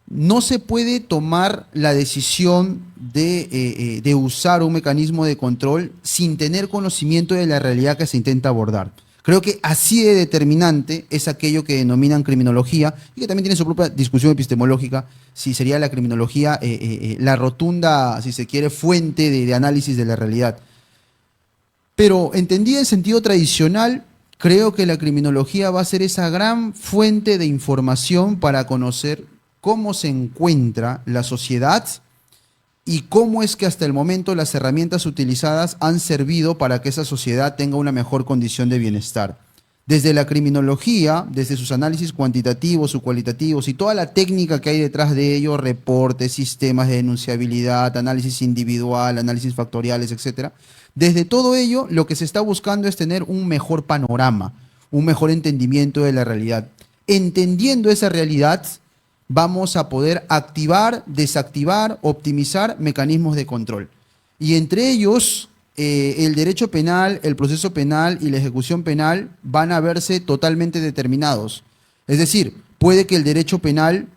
[SPEAKER 2] no se puede tomar la decisión de usar un mecanismo de control sin tener conocimiento de la realidad que se intenta abordar. Creo que así de determinante es aquello que denominan criminología y que también tiene su propia discusión epistemológica, si sería la criminología la rotunda, si se quiere, fuente de análisis de la realidad. Pero entendida en sentido tradicional, creo que la criminología va a ser esa gran fuente de información para conocer cómo se encuentra la sociedad y cómo es que hasta el momento las herramientas utilizadas han servido para que esa sociedad tenga una mejor condición de bienestar. Desde la criminología, desde sus análisis cuantitativos o cualitativos y toda la técnica que hay detrás de ello, reportes, sistemas de denunciabilidad, análisis individual, análisis factoriales, etcétera. Desde todo ello, lo que se está buscando es tener un mejor panorama, un mejor entendimiento de la realidad. Entendiendo esa realidad, vamos a poder activar, desactivar, optimizar mecanismos de control. Y entre ellos, el derecho penal, el proceso penal y la ejecución penal van a verse totalmente determinados. Es decir, puede que el derecho penal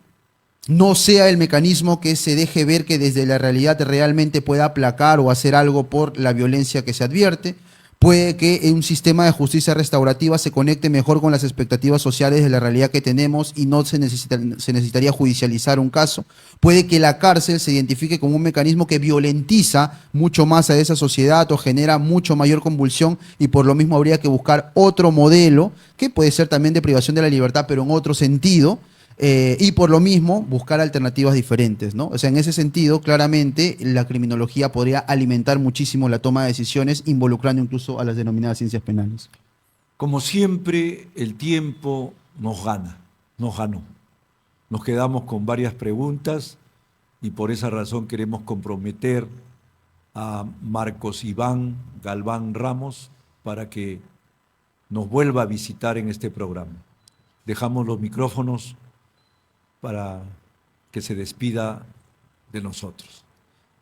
[SPEAKER 2] no sea el mecanismo que se deje ver que desde la realidad realmente pueda aplacar o hacer algo por la violencia que se advierte. Puede que un sistema de justicia restaurativa se conecte mejor con las expectativas sociales de la realidad que tenemos y no se necesitaría judicializar un caso. Puede que la cárcel se identifique como un mecanismo que violentiza mucho más a esa sociedad o genera mucho mayor convulsión y por lo mismo habría que buscar otro modelo que puede ser también de privación de la libertad pero en otro sentido. Y por lo mismo buscar alternativas diferentes, ¿no? O sea, en ese sentido, claramente, la criminología podría alimentar muchísimo la toma de decisiones, involucrando incluso a las denominadas ciencias penales.
[SPEAKER 1] Como siempre, el tiempo nos ganó. Nos quedamos con varias preguntas y por esa razón queremos comprometer a Marcos Iván Galván Ramos para que nos vuelva a visitar en este programa. Dejamos los micrófonos para que se despida de nosotros.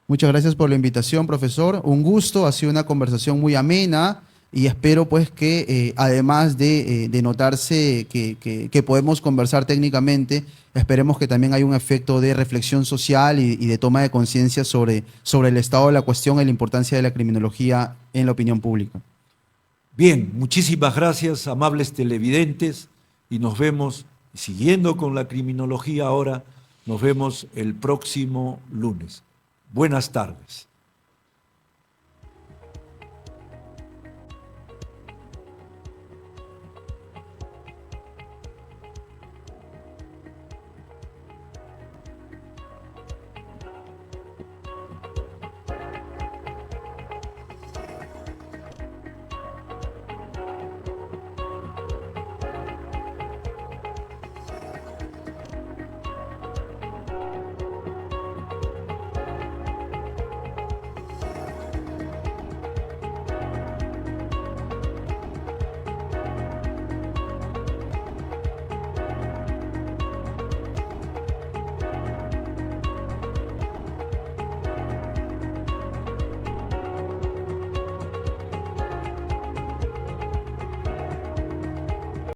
[SPEAKER 2] Muchas gracias por la invitación, profesor. Un gusto, ha sido una conversación muy amena y espero pues que además de notarse que podemos conversar técnicamente, esperemos que también haya un efecto de reflexión social y de toma de conciencia sobre el estado de la cuestión y la importancia de la criminología en la opinión pública.
[SPEAKER 1] Bien, muchísimas gracias, amables televidentes, y nos vemos. Siguiendo con la criminología ahora, nos vemos el próximo lunes. Buenas tardes.